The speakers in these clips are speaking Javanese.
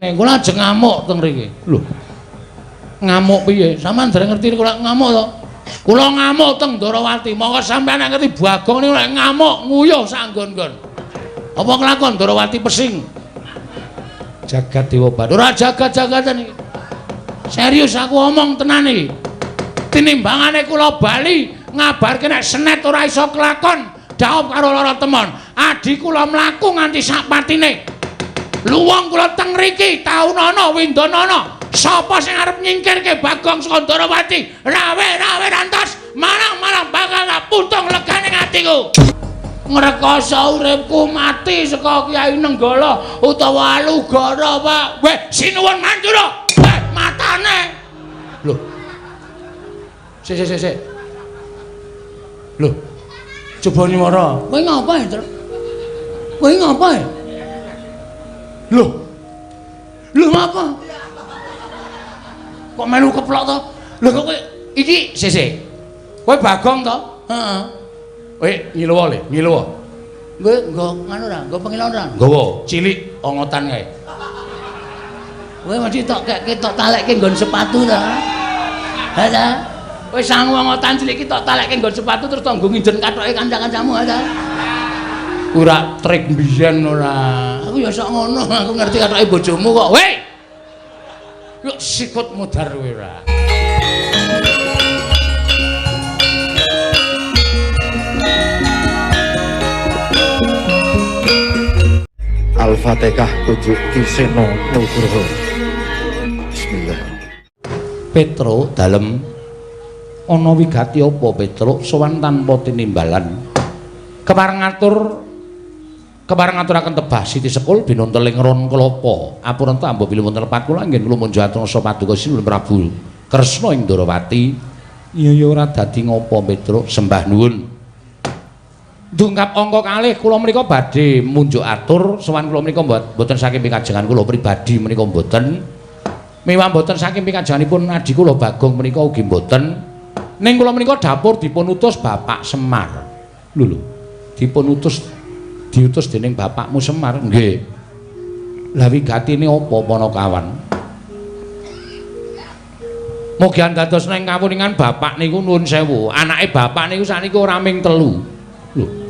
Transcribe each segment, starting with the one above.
Kula ajeng ngamuk teng mriki. Lho. Ngamuk piye? Sampeyan dereng ngerti kula ngamuk to? Kula ngamuk teng Ndorowati. Monggo sampeyan nek ngerti Bagong niku nek ngamuk nguyuh sak nggon-nggon. Apa kelakon Ndorowati pesing? Jagat Dewa Bathara. Ora jagat-jagatan iki. Serius aku omong tenan iki. Tinimbangane kula bali ngabarke nek senet ora iso kelakon, dhaup karo lara temon. Adi kula mlaku nganti sak patine. Luwung kula teng mriki taunana windanana. Sapa sing arep nyingkirke Bagong saka Ndorowati? Rawe rantos, marang-marang bakal puntung legane atiku. Ngrekoso uripku mati saka Kyai Nenggala utawa Alugara, Pak. Weh, sinuwun mandura. Matane. Lho. Sik. Lho. Coba nyuwara. Kowe ngapa, Tru? Kowe ngapa? Lho. Lho ngapa? Kok melu keplok to? Lho kok kowe iki sik. Kowe Bagong to? Heeh. Kowe ngiluwa le, ngiluwa. Kowe nggo ngono ra, nggo pengilon ra? Nggawa, cilik ongotan kae. Kowe mesti tok tok talekke nggon sepatu ta? Ha ta? Kowe sangu ongotan cilik iki tok talekke nggon sepatu terus tok nggo nginden kathoke kanca-kancamu ha ta? Ora trik mbiyen ora. Aku ya sok ngono, aku ngerti kathoke bojomu kok. Weh. Yuk sikut mudar kowe ora. Al-Fatihah tujuh Kiseno Nugroho. Bismillah. Petro dalem ana wigati apa Petro sowan tanpa tinimbalan. Kepareng ngaturaken tebah Siti Sekul binonteling ron kelapa. Apurenta ambo bilih wonten lepat kula nggih kula munjuk atur paduka Sinuwun Prabu Kresna ing Ndorowati. Iya ora dadi ngopo Petro sembah nuwun. Dungkap angka kalih kula menika badhe munjuk atur sowan kula menika mboten saking pikajengan kula pribadi menika mboten. Miwah mboten saking pikajenganipun adi kula Bagong menika ugi mboten. Ning kula menika dapur dipun utus Bapak Semar. Lho. Diutus dening bapakmu Semar. Nggih. Lah wigatine apa Panakawan? Mugi dados ning kawuningan bapak niku nuwun sewu. Anake bapak niku sakniki ora ming 3. Lho.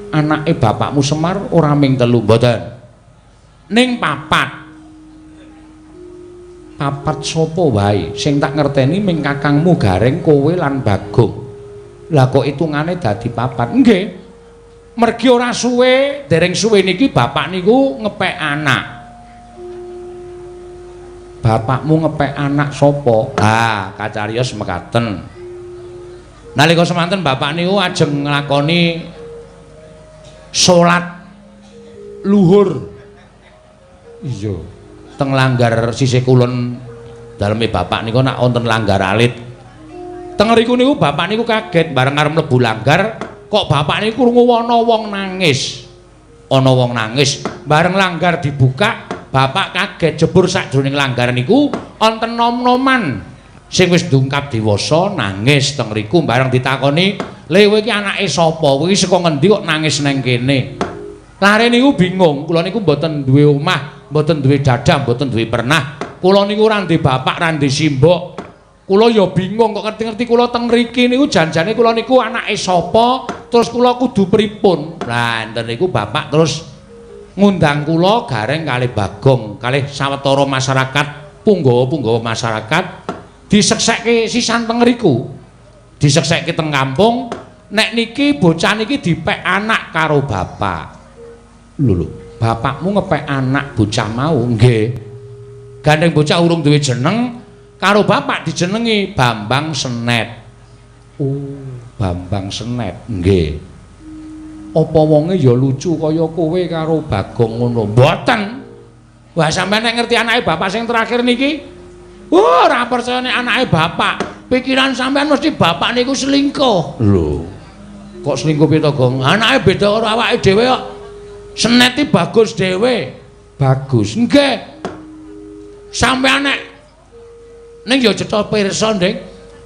Anake bapakmu Semar ora ming 3 mboten. Ning 4. Papat sapa wae sing tak ngerteni ming kakangmu Gareng kowe lan Bagong. Lah kok hitungane dadi 4? Nggih. Mergi ora suwe, dereng suwe niki bapak niku ngepek anak. Bapakmu ngepek anak sapa? Ah, kacariyos mekaten. Nalika semanten bapak niku ajeng nglakoni salat luhur. Iya, teng langgar sisih kulon daleme bapak niku nak wonten langgar alit. Teng riku niku bapak niku kaget bareng arep mlebu langgar. Kok bapak ini krungu ana wong nangis. Ana wong nangis. Bareng langgar dibuka, bapak kaget jebur sakjroning langgar niku wonten nom-noman sing wis ndungkap dewasa nangis teng riku bareng ditakoni, "Le kowe iki anake sapa? Kowe iki saka ngendi kok nangis nang kene?" Lare niku bingung, kula niku mboten duwe omah, mboten duwe dadah, mboten duwe pernah. Kula niku ora ndek bapak, ora ndek simbok. Kula ya bingung kok ngerti-ngerti kula teng mriki niku janjane kula niku anake sapa, terus kula kudu pripun. Lah enten niku bapak terus ngundang kula Gareng kalih Bagong, kalih sawetara masyarakat, punggawa-punggawa masyarakat diseksekke sisan teng mriku. Diseksekke teng kampung, nek niki bocah niki dipek anak karo bapak. Lho, bapakmu ngepek anak bocah mau? Nggih. Gandeng bocah urung duwe jeneng. Karo bapak dijenengi Bambang Senet. Oh, Bambang Senet. Nggih. Apa wonge ya lucu kaya kowe karo Bagong ngono? Mboten. Wah, sampeyan nek ngerti anake bapak sing terakhir niki, ora percaya nek anake bapak. Pikiran sampeyan mesti bapak niku selingkuh. Lho. Kok selingkuh piye to, Gong? Anake beda karo awake dhewe kok. Senet iki bagus dhewe. Bagus. Nggih. Sampeyan nek ning ya cetha pirsa, Nding.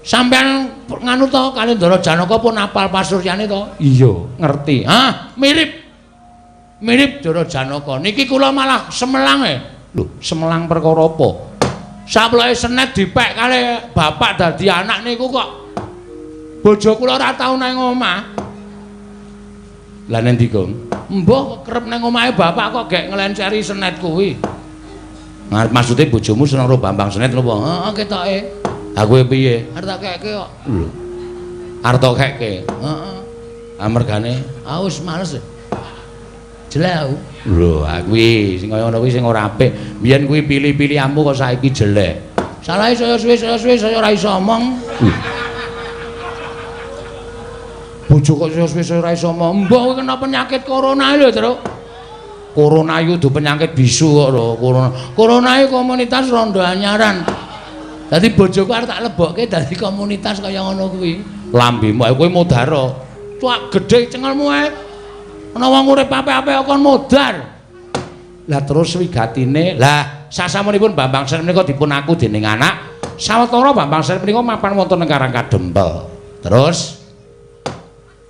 Sampeyan nganu to kali Ndara Janaka pun apal pasuryane to? Iya, ngerti. Hah, mirip. Mirip Ndara Janaka. Niki kula malah semelang Lho, semelang perkara apa? Saploke Senet dipek kali bapak dadi anak niku kok bojo kula ora tau nang omah. Lah nendi, Gong? Mbah kerep nang omahe bapak kok gek nglenceri Senet kuwi. Maksude bojomu seneng karo Bambang Senet lho, Pak? Heeh, ketoke. Ha kowe piye? Arep tak kekke kok. Lho. Arep tak kekke. Heeh. Amargane wis males. Jelek. Lho, kuwi sing kaya ngono kuwi sing ora apik. Biyen kuwi pilih-pilihmu kok saiki jelek. Salahe saya suwe-suwe saya ora iso omong. Bojo kok suwe-suwe ora iso omong. Mbah kuwi kena penyakit corona lho, Tru. Corona iku dudu penyakit bisu kok lho, corona. Corona iku komunitas rondo anyaran. Dadi bojoku arep tak lebokke dadi komunitas kaya ngono kuwi. Lambemu kowe modaro. Cuak gedhe cengelmu ae. Ana wong urip apik-apik kon modar. Lah terus wigatine, lah sasamunipun Bambang Senet menika dipun aku dening anak. Sawetara Bambang Senet menika mapan wonten ing Karangkadempel. Terus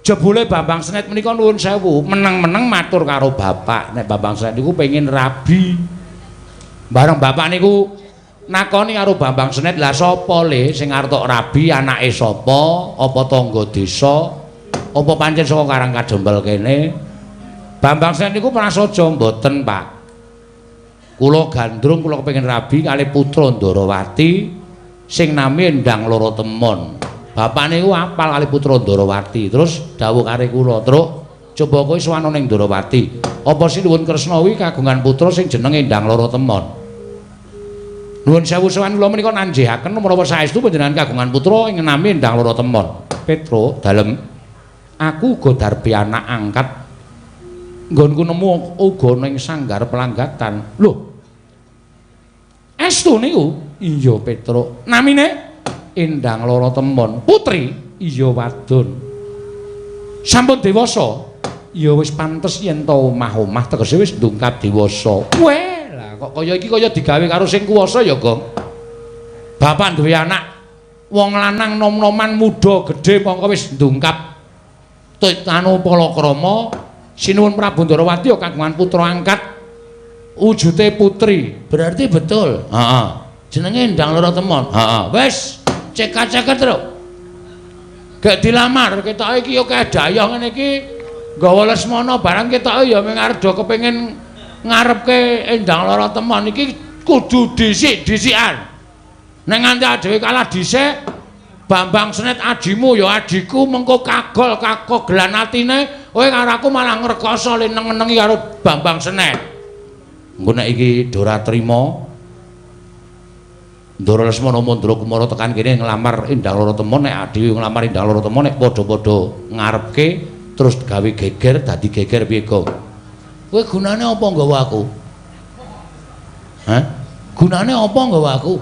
jebule Bambang Senet menika nuwun sewu, meneng-meneng matur karo bapak nek Bambang Senet niku pengin rabi. Bareng bapak niku nakoni karo Bambang Senet, "Lah sapa le sing arep tok rabi? Anake sapa? Apa tangga desa? Apa pancen saka Karangkadempel kene?" Bambang Senet niku prasaja, "Mboten, Pak. Kula gandrung kula kepengin rabi kali putra Ndarawati sing nami Endang Loro Temon." Bapak niku apal kali putra Ndarawati. Terus dawuh kare kula, "Truk, coba kowe sowan ning Ndarawati. Apa Sinuwun Kresna kuwi kagungan putra sing jenenge Endang Loro Temon?" Nuwun sewu sowan kula menika nanjihaken menapa saestu panjenengan kagungan putra ing nami Endang Loro Temon. Petro, dalem aku uga darbi anak angkat. Nggonku nemu uga ning sanggar pelanggatan. Lho. Estu niku? Iya, Petro. Namine Endang Loro Temon. Putri? Iya, wadon. Sampun dewasa? Ya wis pantes yen to omah-omah tegese wis ndungkap dewasa. Weh, lah kok kaya iki kaya digawe karo sing kuwasa ya, Gong. Bapak duwe anak wong lanang nom-noman muda gedhe mongko wis ndungkap anu palakrama. Sinuwun Prabu Ndarawati kagungan putra angkat wujute putri. Berarti betul. Heeh. Jenenge Endang Loro Temon. Heeh. Wis cekak-ceket terus. Gak dilamar ketoke iki ya kedayah ngene iki nggawa Lesmana barang ketoke ya mung arep do kepengin ngarepke Endang Loro Temon iki kudu dhisik-dhisikan. Nek nganti dhewe kalah dhisik Bambang Senet adimu ya adiku mengko kagelan atine kowe karo aku malah ngrekoso leneng-nenengi karo Bambang Senet. Engko nek iki Dora trima Ndara Lesmana Mandra Kumara tekan kene nglamar Endang Loro Temon, nek adiku nglamar Endang Loro Temon nek padha-padha ngarepke terus gawe geger dadi geger piye kok. Kowe gunane apa nggawa aku? Hah? Gunane apa nggawa aku?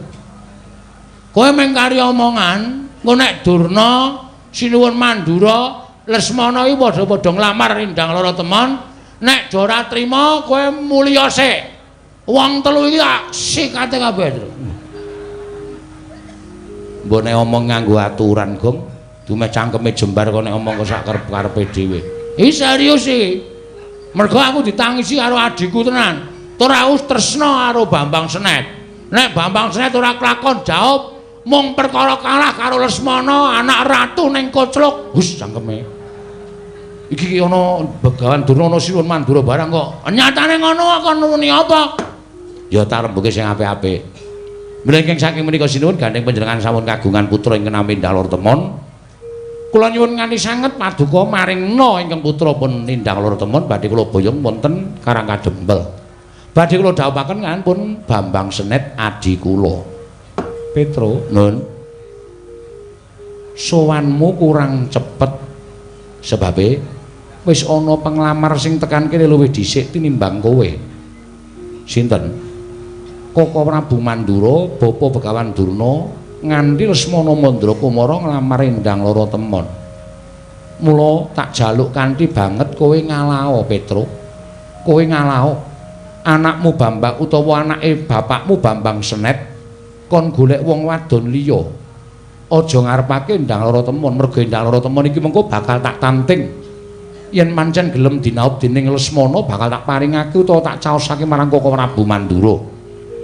Kowe mung kari omongan engko nek Durna, Sinuwun Mandura, Lesmana iki padha-padha nglamar Endang Loro Temon, nek Dora trima kowe mulya sik. Wong telu iki tak sikate kabeh. Mbok nek omong nganggo aturan, Gong, dume cangkeme jembar kok nek omong kok sak karep-karepe dhewe. Iki serius iki. Mergo aku ditangisi karo adikku tenan. Tur aku tresna karo Bambang Senet. Nek Bambang Senet ora kelakon jawab mung perkara kalah karo Lesmana anak ratu ning Kocluk. Hus cangkeme. Iki ana Begawan Durna ana Sinuwun Mandura barang kok. Nyatane ngono kok nuni apa? Ya tarembuke sing apik-apik. Mlengking saking menika sinuwun gandeng panjenengan sampun kagungan putra ingkang nami Endang Loro Temon. Kula nyuwun nganti sanget paduka maringna ingkang putra pun Endang Loro Temon badhe kula boyong wonten Karangkadempel. Badhe kula dhawuhaken kan pun Bambang Senet adi kula. Petro, nun. Sowanmu kurang cepet sebabe wis ana penglamar sing tekan kene luwih dhisik tinimbang kowe. Sinten? Koko Prabu Mandura, Bapa Begawan Durna nganti Lesmana Mandra Kumara nglamar Endang Loro Temon. Mula tak jaluk kanthi banget kowe ngalao, Petro. Kowe ngalao. Anakmu Bambang utawa anake bapakmu Bambang Senet kon golek wong wadon liya. Aja ngarepake Endang Loro Temon, mergo Endang Loro Temon iki mengko bakal tak tanting. Yen pancen gelem dinaub dening Lesmana bakal tak paringake utawa tak caosake marang Koko Prabu Mandura.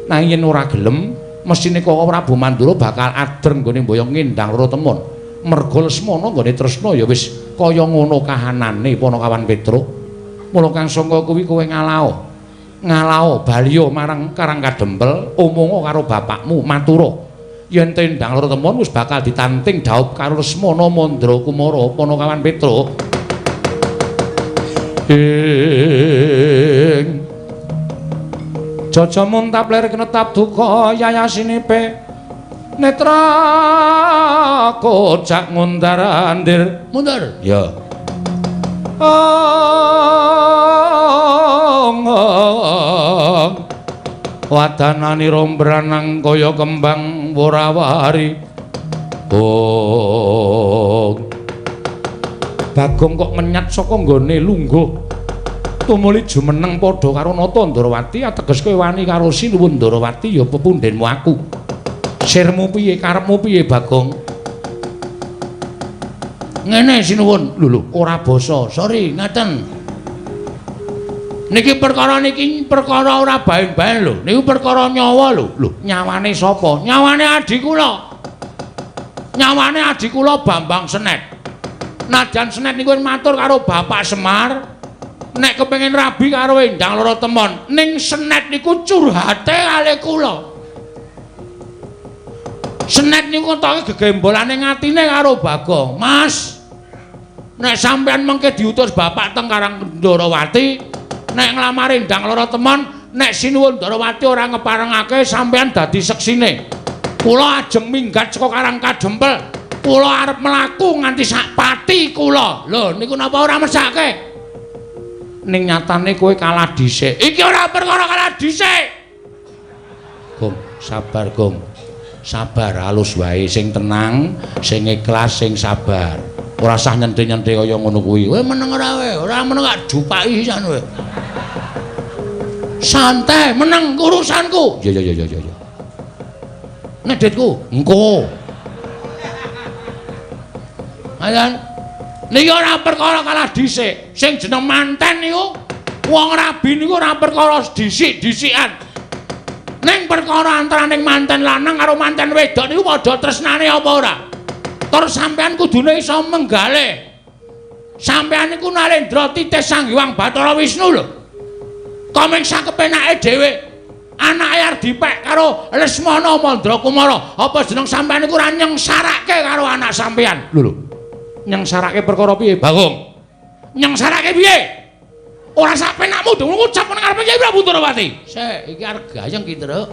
Nanging yen ora gelem, mesine kok Prabu Mandura bakal adreng nggone mboyong ngindang Loro Temon. Merga Lesmana nggone tresna ya wis kaya ngono kahanane Panakawan Petruk. Mula kang sangka kuwi kowe ngalao baliya marang Karang Kadempel omonga karo bapakmu matura yen tendang Loro Temon wis bakal ditanting dhaup karo Lesmana Mandra Kumara Panakawan Petruk. Jaja muntap lir kenetap duka yayasinipe netra kocak mundar andir mundar ya wadanani rombranang kaya kembang worawari Bagong kok menyat saka nggone lungguh tumuli jumeneng padha karo Nata Ndarawati ateges kowe wani karo Sinuwun Ndarawati ya pepundhenmu aku. Sirmu piye karepmu piye Bagong? Ngene Sinuwun. Lho ora basa. Sorry, ngaten. Niki perkara ora baen-baen lho. Niku perkara nyawa lho. Lho, nyawane sapa? Nyawane adi kula. Nyawane adi kula Bambang Senet. Najan Senet niku matur karo Bapak Semar. Nek kepengin rabi karo Endang Loro Temon, ning Senet niku curhate kali kula. Senet niku toke gegembolane ngatine karo Bagong. Mas, nek sampean mengke diutus bapak teng Karang Ndarawati, nek nglamar Endang Loro Temon, nek Sinuwun Ndarawati ora ngeparengake sampean dadi seksine. Kula ajeng minggat saka Karang Kadempel. Kula arep mlaku nganti sak pati kula. Lho, niku napa ora mesake? Ning nyatane kowe kalah dhisik. Iki ora perkara kalah dhisik. Gong, sabar, Gong. Sabar, halus wae, sing tenang, sing ikhlas, sing sabar. Ora usah nyenthe-nyenthe kaya ngono kuwi. Kowe meneng ora wae, ora meneng gak dupaki pisan kowe. Santai, meneng urusanku. Ya. Ngeditku, engko. Ayan. Niki ora perkara kalah dhisik. Sing jeneng manten niku wong rabi niku ora perkara dhisik-dhisikan. Ning perkara antaraning manten lanang karo manten wedok niku padha tresnane apa ora? Tur sampean kudune iso menggalih. Sampean niku Nalendra titih Sang Hyang Bathara Wisnu lho. Komeng sak kepenake dhewe. Anake arep dipek karo Lesmana Mandra Kumara. Apa jeneng sampean niku ora nyengsarake karo anak sampean? Lho. Nyengsarake perkara piye, Bagong? Nyengsarake piye? Ora sak penakmu dong ngucap nang ngarepe Kyai Prabu Ndarawati. Sik, iki arep gayeng ki, Truk.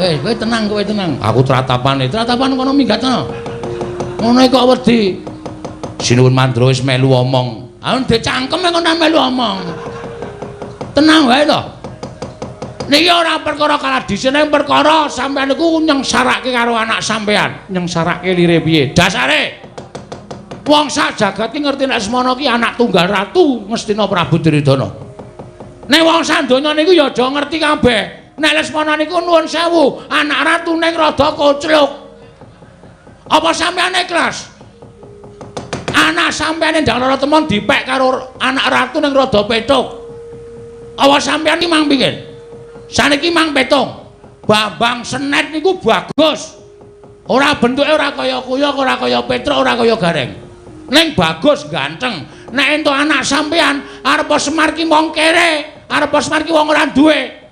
Kowe tenang, kowe tenang. Aku tratapan kono minggatno. Ngono kok wedi. Sinuwun Mandra wis melu omong. Ah ndek cangkeme kok melu omong. Tenang wae to. Niki ora perkara kalah dhisik, ning perkara sampean niku nyengsarake karo anak sampean. Nyengsarake lire piye? Dasare wong sak jagat iki ngerti nek Lesmana ki anak tunggal ratu Ngastina Prabu Duryudana. Nek wong sak donya niku ya aja ngerti kabeh. Nek Lesmana niku nuwun sewu, anak ratu ning rada kocluk. Apa sampean ikhlas? Anak sampean Endang Loro Temon dipek karo anak ratu ning rada petuk. Apa sampean iki mang pingin? Saniki mang petung. Bambang Senet niku bagus. Ora bentuke ora kaya kuyok, ora kaya Petruk, ora kaya Gareng. Ning bagus ganteng. Nek entuk anak sampean arep Semar ki wong kere, arep Semar ki wong ora duwe.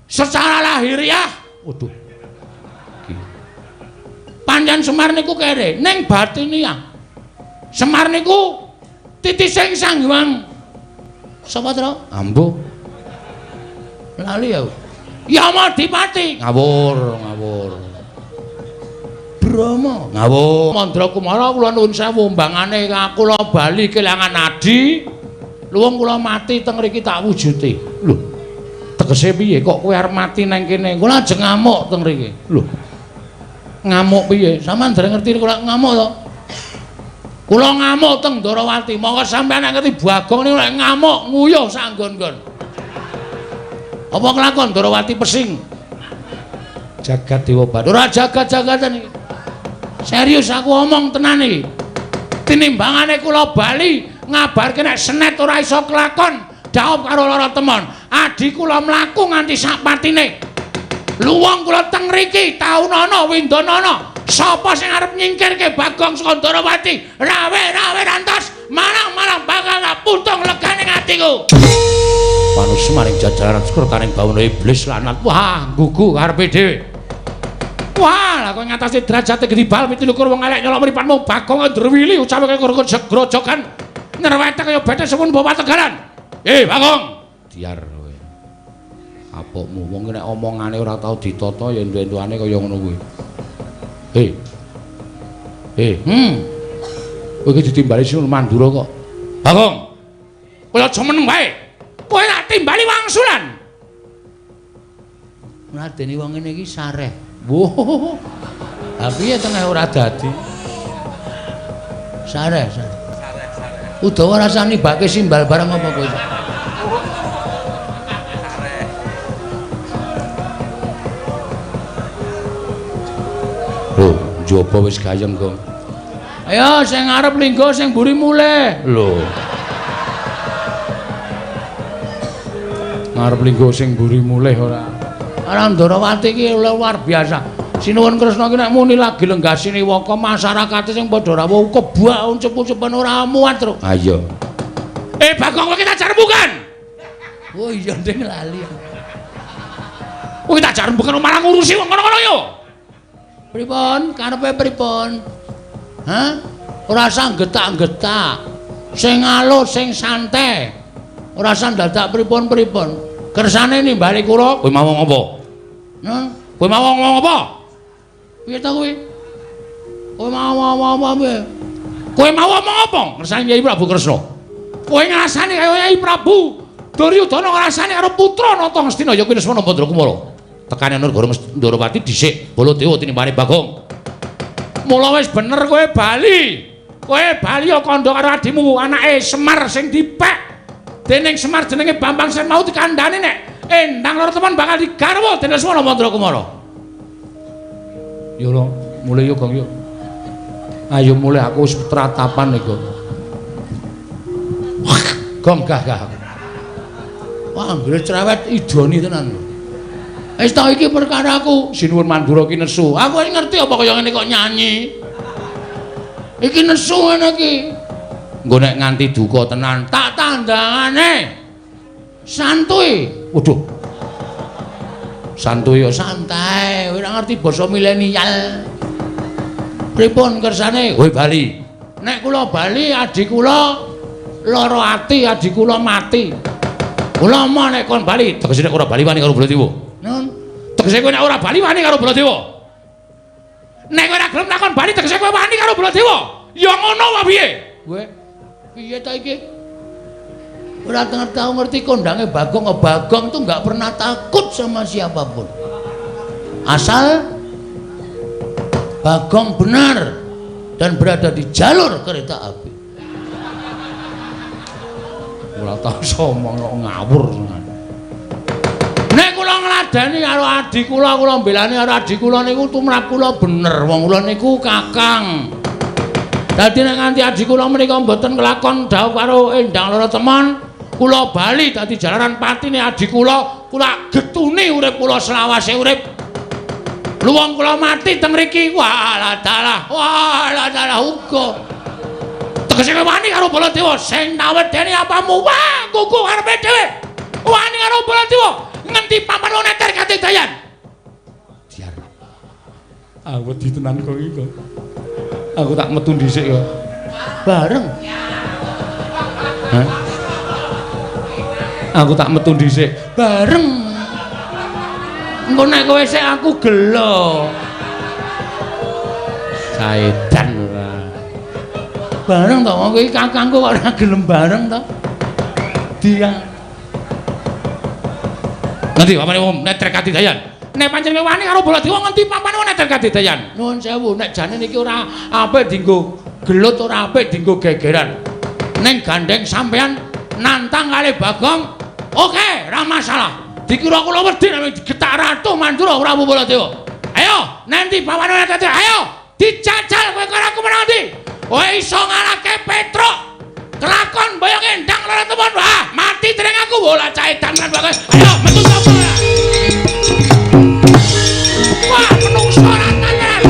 Secara lahiriah, waduh. Panjen Semar niku kere, ning batiniah. Semar niku titising Sang Hyang. Sapa, Tru? Ambuh. Lali ya. Ya Madipati. Ngawur. Brama. Ngawur. Mandra Kumara kula nuwun sewu mbangane kula bali kelangan adi. Luwung kula mati teng mriki tak wujuti. Lho. Tegese piye kok kowe arep mati nang kene? Kula ajeng ngamuk teng mriki. Lho. Ngamuk piye? Sampeyan dereng ngerti kula ngamuk to? Kula ngamuk teng Ndarawati. Monggo sampeyan ngerti Bagong niku lek ngamuk nguyuh sak nggon-nggon. Apa kelakon Ndarawati pesing? Jagat Dewa Bathara. Ora jagat-jagatan iki. Serius aku omong tenan iki. Tinimbangane kula bali ngabarke nek Senet ora iso kelakon dhaup karo Loro Temon. adi kula mlaku nganti sak patine. Luwung kula teng mriki taunana windanana. Sapa sing arep nyingkirke Bagong saka Ndarawati? Rawe rantos malang bakal putung leganing atiku. Manus maring jajaran syukur karing bawana iblis lanat. Wah, gugu karepe dhewe. Wah, lah kowe ngatasi derajate gedibal pitulikur wong elek nyolok mripatmu Bagong Ndrawili ucapake grojogan. Nerwete kaya bethe sepun bawa tegalan. Bagong, diar kowe. Apokmu wong nek omongane ora tau ditata ya entu-entuane kaya ngono kuwi. Kowe iki ditimbali Sinur Mandura kok. Bagong. Kowe aja meneng wae. Kowe nak timbali wangsulan. Ngladeni wong ngene iki sareh. Woh. Tapi ya tengah ora dadi. Sareh. Udawa rasane bake simbal bareng apa kowe? Loh, njaba wis gayeng kok. Ayo sing arep linggo sing mburi mulih. Lho. Ngarep linggo sing mburi mulih ora. Ora Ndarawati iki luar biasa. Sinuwun Kresna ki nek muni lagi lenggasine waka masyarakat sing padha rawuh kebak uncep-uncepen ora muat terus. Ha iya. Bagong kowe tak jar rembugan. Oh iya ndeng lali. Kowe tak jar rembugan malah ngurusi wong ngono-ngono yo. Pripun? Karepe pripun? Hah? Ora usah getak-getak. Sing alus, sing santai. Ora usah dadak pripun-pripun. Kersane nimbali kula. Kowe mau ngomong apa? Hah? Kowe mau ngomong apa? Piye ta kowe? Kowe mau ngomong apa piye? Kowe mau ngomong apa? Kersane Kyai Prabu Kresna. Kowe ngrasani kaya Kyai Prabu Duryudana ngrasani karo putra Nata Ngastina ya kuwi Lesmana Bandrakumara. Tekane Nurgara Ndarawati dhisik Baladewa tinimbane Bagong. Mula wis bener kowe bali. Kowe bali ya kandha karo adimu anake Semar sing dipek. Dening Semar jenenge Bambang Sen mau dikandhani nek endang loro temen bakal digarwa dening Lesmana Bandrakumara. Yo lho, mulih yo Gong yo. Ayo mulih aku wis tratapan iku. Gong gah. Wah, anggere cerewet idoni tenan. Wis ta iki perkaraku, Sinuwun Mandura ki nesu. Aku ngerti apa kaya ngene kok nyanyi. Iki nesu ngene iki. Engko nek nganti duka tenan, tak tandangane. Santuy. Waduh. Santuy yo santai, ora ngerti basa milenial. Pripun kersane? Kowe bali. Nek kula bali, adik kula lara ati, adik kula mati. Kula mau nek kon bali, tegese nek ora bali wani karo Baladewa. Nun, tegese kowe nek ora bali wani karo Baladewa. Nek kowe ora gelem takon bali tegese kowe wani karo Baladewa. Ya ngono wae piye? Kowe piye ta iki? Ora tahu ngerti kondange Bagong. Bagong tuh enggak pernah takut sama siapapun. Asal Bagong benar dan berada di jalur kereta api. Ora tau somong kok ngawur. Nek kula ngladeni karo adik kula mbelani karo adik kula niku tumrap kula bener. Wong kula niku kakang. Dadi nek nganti adik kula menika mboten kelakon dawuh karo endang loro temen, kula bali dadi jalaran patine adik kula getuni urip kula selawase urip. Luwung kula mati teng mriki. Walah dalah uga. Tegese wani karo Baladewa sing nawedeni apamu. Wah, kuku karepe dhewe. Wani karo Baladewa ngendi papan neter kate dayan. Diar. Aku wedi tenan kok iki kok. Aku tak metu dhisik kok. Bareng. Hah? Aku tak metu dhisik. Bareng. Engko nek kowe sik aku gelo. Saedan ora. Bareng to wong iki kakangku kok ora gelem bareng to. Dia. Ngendi papane wong neter kadidayan? Nek pancen wani karo Baladewa ngendi papane wong neter kadidayan? Nuwun sewu, nek jane niki ora apik dienggo gelut, ora apik dienggo gegeran. Ning gandeng sampean nantang kali Bagong, oke, ora masalah. Dikira kula wedi nek digetak Ratu Mandura Prabu Baladewa. Ayo, nanti papane neter, ayo dijajal kowe karo aku menawa ndi? Kowe iso ngalahke Petruk kelakon boyong endang lara temen. Wah, mati dereng aku bola caedan lan bagus. Ayo metu sapa. Wah, menungso tenan.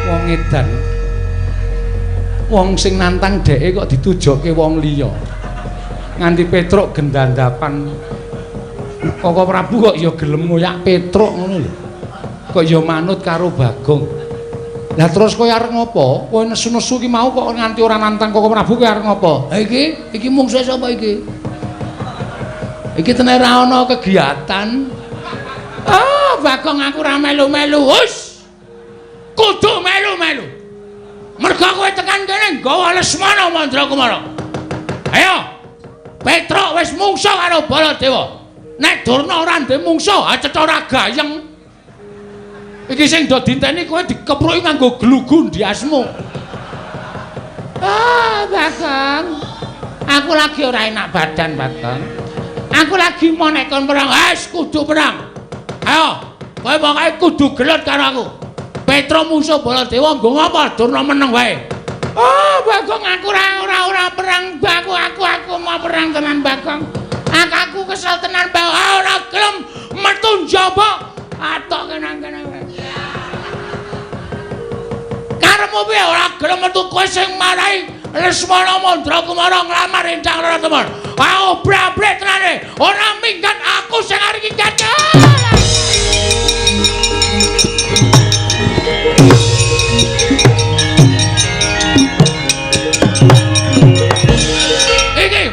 Wong edan. Wong sing nantang dheke kok ditujokke wong liya. Nganti Petruk gendandapan. Koko Prabu kok ya gelem ngoyak Petruk ngono lho. Kok ya manut karo Bagong. Lah terus kowe arep ngopo? Kowe nesu-nesu ki mau kok nganti ora nantang Koko Prabu kowe arep ngopo? Ha iki mungsuhe sapa iki? Iki tenan ra ana kegiatan. Ah, Bagong aku ora melu-melu. Hus. Kudu melu-melu. Mergo kowe tekan kene nggawa Lesmana Mandrakumara. Ayo. Petruk wis mungsuh karo Baladewa. Nek Durna ora ndek mungsuh, acetha ora gayeng. Iki sing do dinteni kowe dikepruki nganggo glugu ndiasmu. Ah, Bagong. Aku lagi ora enak badan, Bagong. Aku lagi mau nek kon perang, wis kudu perang. Ayo, kowe pokoke kudu gelut karo aku. Petruk mungsuh Baladewa nggo ngapa? Durna meneng wae. Oh, Bagong aku ora perang, aku mau perang tenan, Bagong. Aku kesel tenan, Bagong. Ora gelem metu njaba. Atok kene-kene wae. Karepmu piye ora gelem metu kowe sing marahi Lesmana Mandrakumara nglamar Endang Raratemon. Aku brabret tenane. Ora minggat aku sing arep minggat.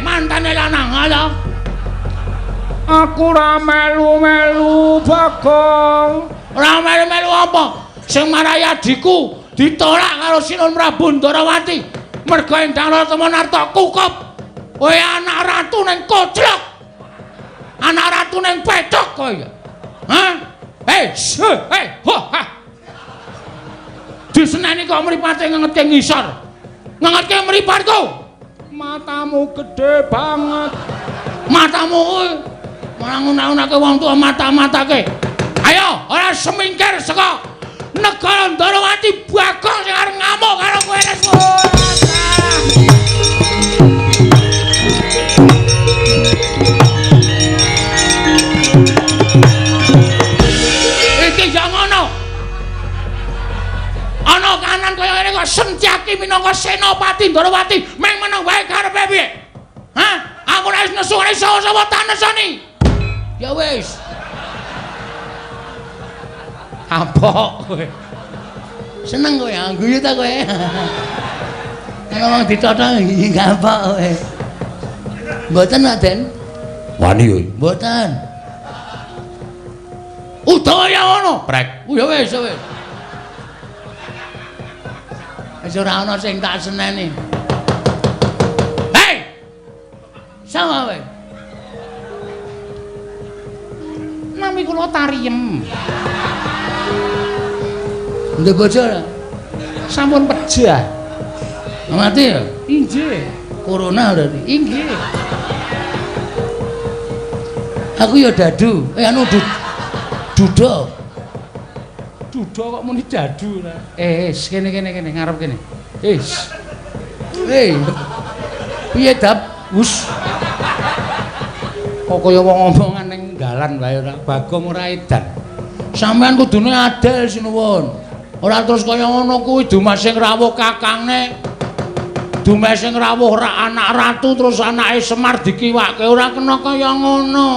Mantane lanang ala. Aku ora melu-melu, Bagong. Ora melu-melu apa? Sing marahi adikku ditolak karo Sinun Prabu Ndarawati. Mergo Endang Raratemon arep kukup. Kowe anak ratu ning koclok. Anak ratu ning pecok kowe. Hah? Ho, ha. Diseneni kok mripate ngengetke ngisor. Ngengetke mripatku. Matamu gede banget. Matamu kuwi malah nguna-unake wong tuwa mata-matake. Ayo, ora semingkir saka negara Ndarawati. Bagong sing arep ngamuk karo kowe Lesmu. Iki ya ngono. Ana kanan kaya ngene kok Sentyaki minangka senopati Ndarawati meng meneng wae karepe piye? Hah? Aku ora wis nesu ora sapa tak nesoni. Ya wis. Kapok kowe. Seneng kowe guyu ta kowe. Ana wong ditotho iki kapok kowe. Mboten, Raden. Wani yo. Mboten. Utawa ya ngono, prek. Ya wis, wis. Wis ora ana sing tak seneni. Hei! Sama kowe. Nami kula Tariem. Ndek bojo. Sampun pejah. Mati ya? Inggih. Corona berarti. Inggih. Aku ya dadu. Anu duda. Duda kok muni dadu ta? Kene ngarep kene. Piye dap? Wus. Kok kaya wong omongan ning dalan wae ora Bagong ora edan. Sampeyan kudune adil sinuwun. Ora terus kaya ngono kuwi Dumas sing rawuh kakange. Dumas sing rawuh anak ratu terus anake Semar dikiwake ora kena kaya ngono.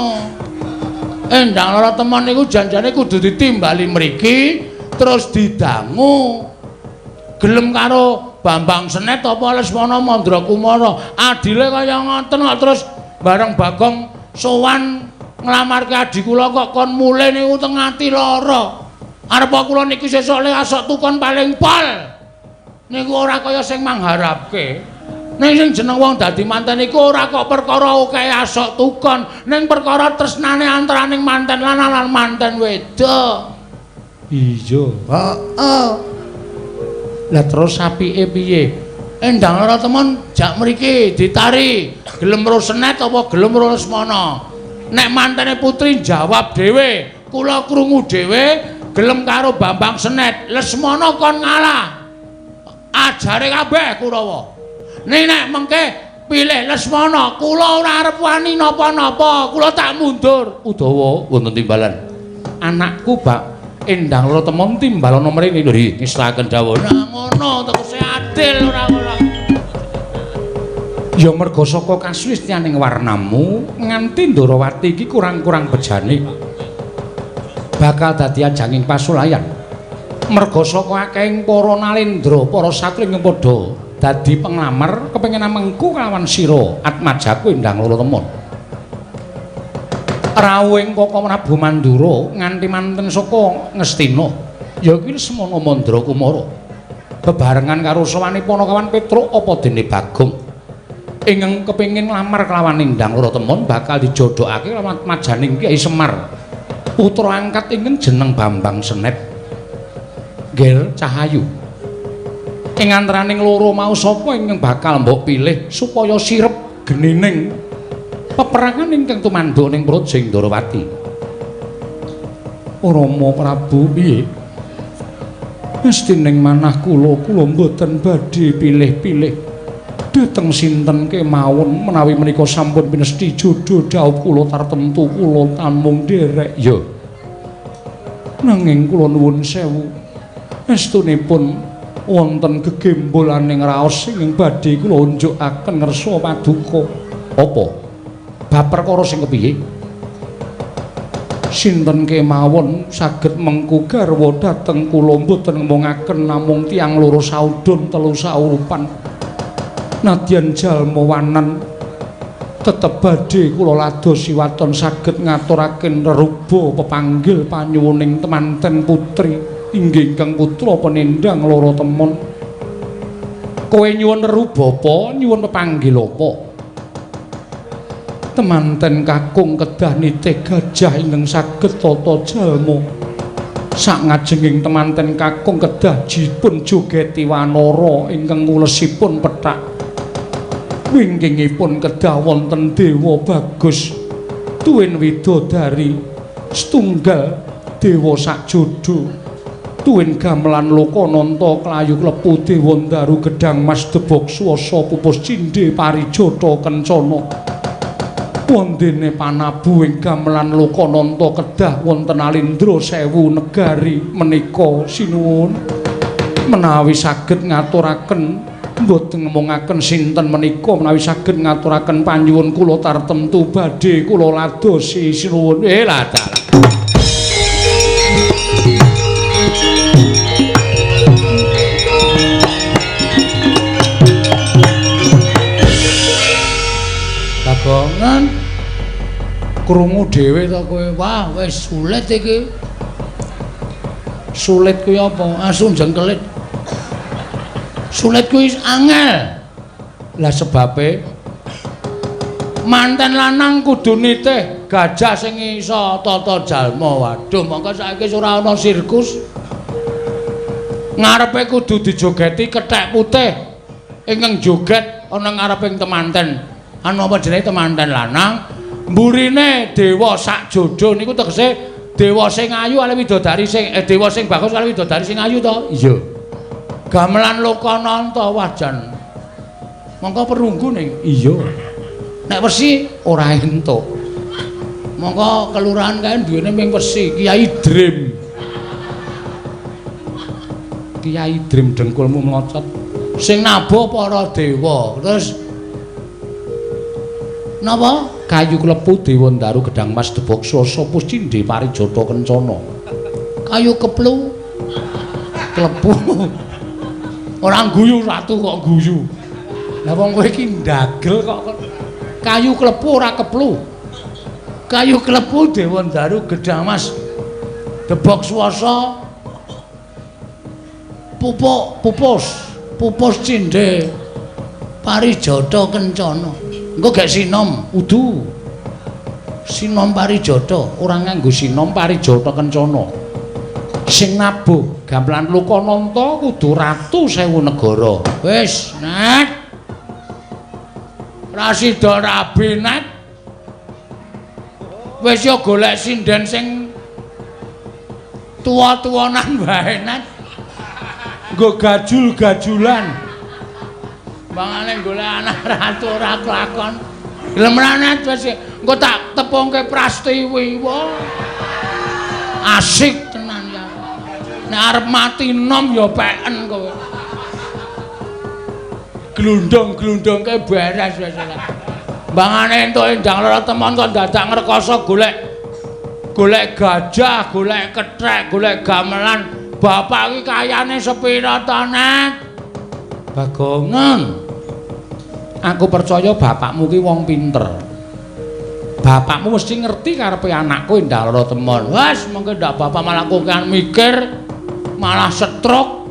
Endang Raratemon niku janjane kudu ditimbali mriki terus didangu. Gelem karo Bambang Senet apa Lesmana Mandrakumara. Adile kaya ngoten kok terus bareng Bagong sowan nglamarke adik kula kok kon mule niku teng ati lara. Arep kula niki sesuk le asok tukon paling pol. Niku ora kaya sing mangharapke. Ning sing jeneng wong dadi manten iku ora kok perkara akeh asok tukon, ning perkara tresnane antaraning manten lanang lan manten wedok. Iya. Heeh. Lah terus apike piye? Endang Raratemon jak mriki ditari, gelem ro Senet apa gelem ro Lesmana? Nek mantene putri jawab dhewe, kula krungu dhewe gelem karo Bambang Senet, Lesmana kon ngalah. Ajare kabeh Kurawa. Nek mengke pilih Lesmana, kula ora arep wani napa-napa, kula tak mundur. Udawa wonten timbalan. Anakku Bak Endang Loro Temon timbalana mrene lho ngisrahaken dawuh. Nah ngono tegese adil ora ngono. Ya merga saka kasuwistyaning warnamu nganti Ndarawati iki kurang-kurang bejane bakal dadi ajanging pasulayan. Merga saka akehing para nalendra, para satri ing padha dadi penglamar kepengin amengku kalawan sira Atmajaku Endang Loro Temon. Rawuhing Kaka Prabu Mandura nganti manten saka Ngastina ya kuwi Lesmana Mandra Kumara. Bebarengan karo sawane Panakawan Petruk apa dene Bagong ingkang kepengin nglamar kelawan Endang Loro Temon bakal dijodhokake kelawan majaning Kyai Semar putra angkat ingkang jeneng Bambang Senet Gel Cahayu. Ing antaraning loro mau sapa ingkang bakal mbok pilih supaya sirep genining peperangan ingkang tumanduk ning Projing Ndarawati? Rama Prabu piye? Mestining manah kula mboten badhe pilih-pilih dhateng sinten kemawon menawi menika sampun pinesti jodho dhawuh kula tartemtu kula tamung derek ya. Nanging kula nuwun sewu estunipun wonten gegembolaning raos ingkang badhe kula unjukaken ngersa paduka. Apa? Bab perkara sing kepiye? Sinten kemawon saged mengku garwa dhateng kula mboten ngomongaken namung tiyang loro saudon telu saurupan. Nadyan jalma wanan tetep badhe kula ladosi waton saged ngaturaken reruba pepanggil panyuwuning temanten putri inggih ingkang putra Penendang Loro Temon. Kowe nyuwun reruba apa, nyuwun pepanggil apa? Temanten kakung kedah nitih gajah ingkang saged tata jalma. Sak ngajenging temanten kakung kedah dipun jogeti wanara ingkang ngulesipun pethak. Wingkingipun kedah wonten dewa bagus tuwin widodari setunggal dewa sakjodho tuwin gamelan Lokananta klayu klepu dewa Ndaru Gedang Mas Debok Swasa Pupus Cindhe Parijata Kencana wondene panabu ing gamelan Lokananta kedah wonten Alindra Sewu negari menika sinuwun menawi saged ngaturaken mboten ngomongaken sinten menika menawi saged ngaturaken panyuwun kula tartemtu badhe kula ladosi sinuwun. Lah dalah. Kagongan krungu dhewe to kowe. Wah, wis sulit iki. Sulit kuwi apa? Asu jengkelit. Sulit kuwi angel. Lah sebabe manten lanang kudu nitih gajah sing iso tata jalma. Waduh, mongko saiki ora ana sirkus. Ngarepe kudu dijogeti kethek putih. Ingkang joget ana ngareping temanten. Anu apa jenenge temanten lanang? Mburine dewa sakjodho niku tegese dewa sing ayu ale widodari sing dewa sing bagus ale widodari sing ayu to? Iya. Gamelan Lokananta wajan. Mongko perunggu ning. Iya. Nek wesi ora entuk. Mongko kelurahan kae duwene ming wesi Kiai Drim. Kiai Drim dengkulmu mlocot. Sing nabo para dewa. Terus napa? Kayu klepu dewa Ndaru Gedang Mas Debok Swasa Pupus Cindhe Parijata Kencana. Kayu keplu. Klepu. Orang guyu ratu kok guyu. Lah wong kowe iki ndagel kok kayu klepu ora keplu. Kayu klepu dewa Ndaru Gedang Mas Debok Swasa Pupus Cindhe Parijata Kencana. Engko gek sinom udu. Sinom Parijata, ora nganggo sinom Parijata Kencana. Sing nabuh gamelan Lokananta kudu ratu sewu negara. Wis, Net. Rasida rabi, Net. Wis yo golek sinden sing tuwa-tuwanan wae, Nat. Nggo gajul-gajulan. Mangane golek anak ratu ora kelakon. Lemranet wis engko tak tepungke Prastiwi. Wah. Asik tenan ya. Nek arep mati nom ya peken kowe. Glundung-glundungke beres wis. Bangane entuk endang lara temon kok dadak ngrekoso golek gajah, golek kethek, golek gamelan. Bapak iki kayane sepira to, Net? Bagongan. Aku percaya bapakmu ki wong pinter. Bapakmu mesti ngerti karepe anakku endang lara temon. Wes, mengko ndak bapak malah kokean mikir, malah stroke.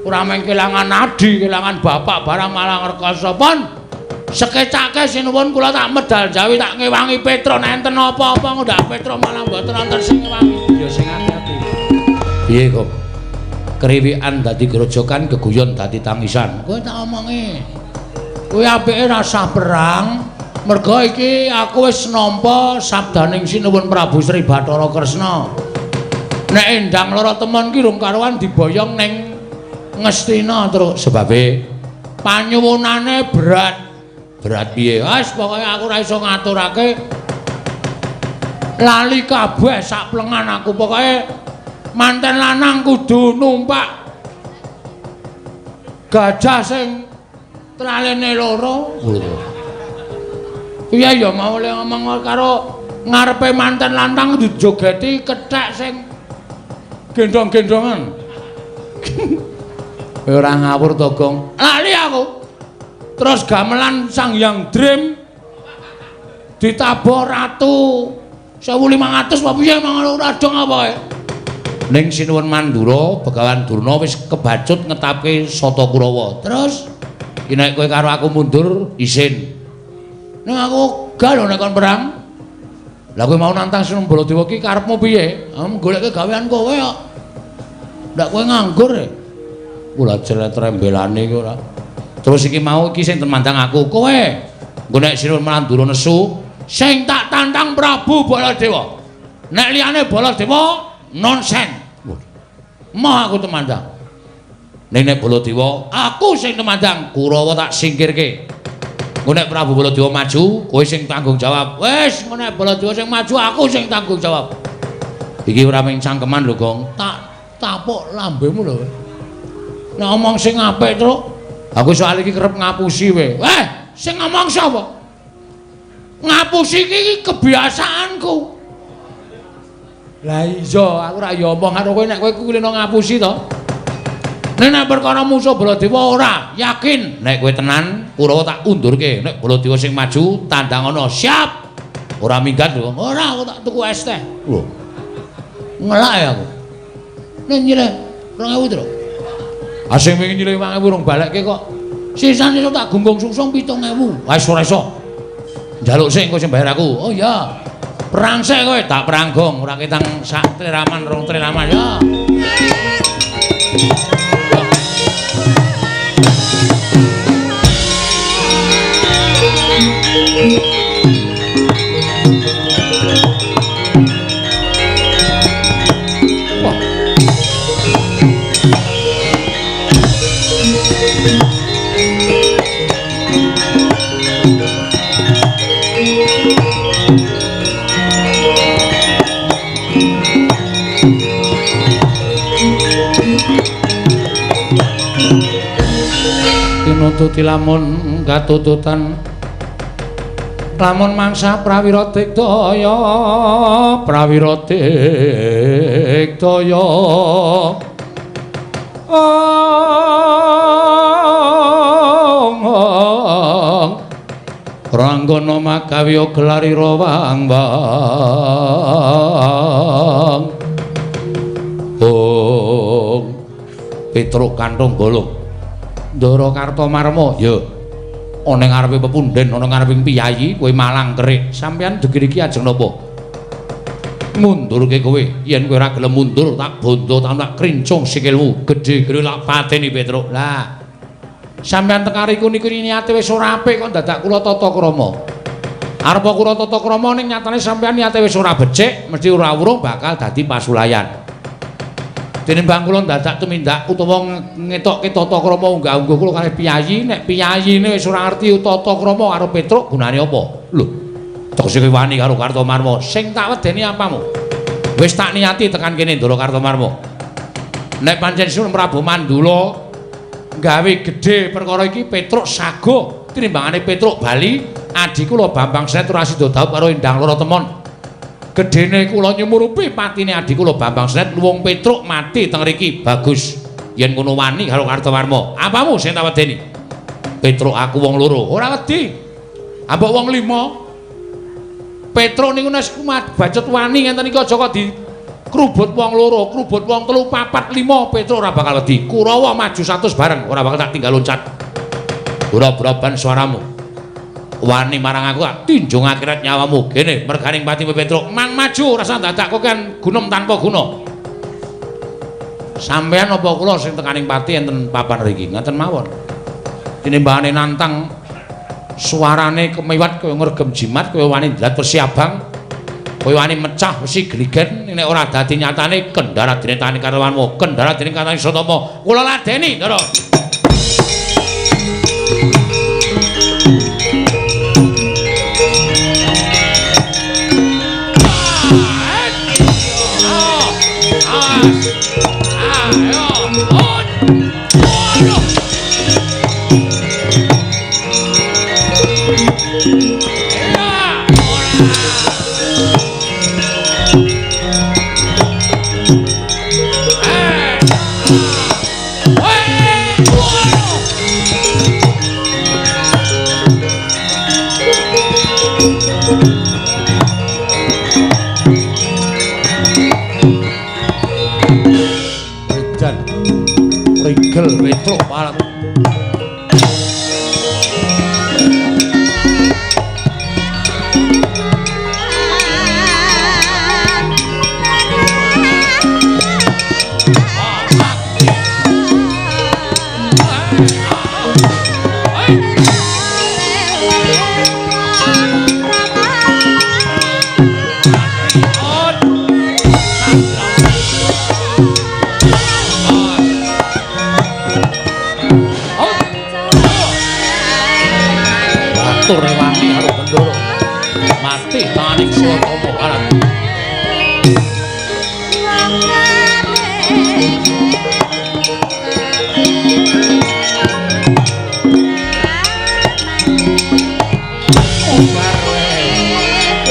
Ora mung kelangan nadi, kelangan bapak barang malah ngrekoso pon. Sekecake sinuwun kula tak medal jawi tak ngewangi Petro nek enten apa-apa ndak Petro malah mboten wonten sing ngewangi. Ya sing ati-ati. Piye kok? Kriwikan dadi grojokan, geguyon dadi tangisan. Kowe tak omongi. Kowe apike rasa perang. Mergo iki aku wis nampa sabdaning sinuwun Prabu Sri Bathara Kresna. Nek endang lara temon ki rung karuan diboyong ning Ngastina terus sebabe panyuwunane berat. Berat piye? Wes pokoke aku ora iso ngaturake. Lali kabeh sak plengan aku pokoke manten lanang kudu numpak gajah sing tralene loro. Iya ya mau le ngomong karo ngarepe manten lanang dijogeti kethek sing gendong-gendongan. Ora ngawur to, Gong. Lali aku. Terus gamelan Sang Hyang Dream ditabor ratu 1500 apa piye mangono radong apa kae. Ning Sinuwun Mandura Begawan Durna wis kebacut ngetapke Sata Kurawa. Terus nek kowe karo aku mundur isin. Ning aku gak lho nek kon perang. Lah kowe mau nantang Sinuwun Baladewa ki karepmu piye? Goleke gawean kowe kok. Ndak kowe nganggur e. Kula jeret rembelane iki ora. Terus iki mau iki sing temandang aku kowe. Engko nek Sinuwun Mandura nesu sing tak tantang Prabu Baladewa. Nek liyane Baladewa nonsen. Moh aku temandang. Nek Baladewa aku sing temandang, Kurawa tak singkirke. Engko nek Prabu Baladewa maju, kowe sing tanggung jawab. Wis, engko nek Baladewa sing maju aku sing tanggung jawab. Iki ora mung cangkeman lho, Gong. Tak tapuk lambemu lho. Nek omong sing apik, Truk. Aku soal iki kerep ngapusi we. Sing ngomong sapa? Ngapusi iki kebiasaanku. Lah iya, aku ora ya omong karo kowe nek kowe kulino ngapusi to. Nek perkara musuh Baladewa ora, yakin nek kowe tenan Kurawa tak undurke. Nek Baladewa sing maju tandangono siap. Ora minggat lho. Ora aku tak tuku es teh. Lho. Ngelak ya aku. Nek nyileh 2000 to. Asing wingi nyilih 2000 rong balekke kok. Sisane tak gunggung sungsung 7000. Wis ora iso. Njaluk sing engko sing bayar aku. Oh iya. Perang sik kowe, tak peranggong ora ketang sak triraman rong triraman ya. Nututi lamun katututan lamun mangsa prawira digdaya ranggana magawi gelarira wang-wang Petruk kanthong golong Ndara Kartomarma, ya. Ana ngarepe pepunden, ana ngareping piyayi, kowe malang kerik. Sampeyan degir iki ajeng napa? Mundurke kowe. Yen kowe ora gelem mundur, tak bondo tak krincung sikilmu. Gedhe-gedhe lak pateni Petruk. Lah. Sampeyan teng ariku niku niate wis ora apik kok dadak kula tata krama. Arepa kula tata krama ning nyatane sampeyan niate wis ora becik, mesti ora urung bakal dadi pasulayan. Tinimbang kula dadak tumindak utawa ngetokke tata krama unggah-ungguh kula kalih piyayi, nek piyayine wis ora ngerti tata krama karo Petruk gunane apa? Lho, tegese wani karo Kartomarma. Sing tak wedeni apamu? Wis tak niati tekan kene Ndara Kartomarma. Nek pancen Sun Prabu Mandula gawe gedhe perkara iki Petruk sago tinimbangane Petruk bali, adi kula Bambang Sret ora sida daup karo Endang Loro Temon. Gedene kula nyumurupi patine adi kula Bambang Sret luwung Petruk mati teng mriki. Bagus. Yen ngono wani karo Kartomarma. Apamu sing tak wedeni? Petruk aku wong loro, ora wedi. Ambek wong 5. Petruk niku nek bacut wani ngenten iki aja kok di krubut wong loro, krubut wong 3, 4, 5 Petruk ora bakal wedi. Kurawa maju 100 bareng, ora bakal tak tinggal loncat. Ora-ora suaramu. Wani marang aku tinjung akhirat nyawamu kene merganing pati Petruk mang maju rasa dadak kok kan gunung tanpa guna sampean apa kula sing tekaning pati enten papan mriki ngaten mawon tinimbangane nantang suarane kemewat kaya ngregem jimat kaya wani ndrat Persi Abang kaya wani mecah besi grigen nek ora dadi nyatane kendara dene tani karwanmu kendara dene katane Sotama kula ladeni Ndara. Rigel Petruk parang Rewani karo Bendoro mati taning Sotama karan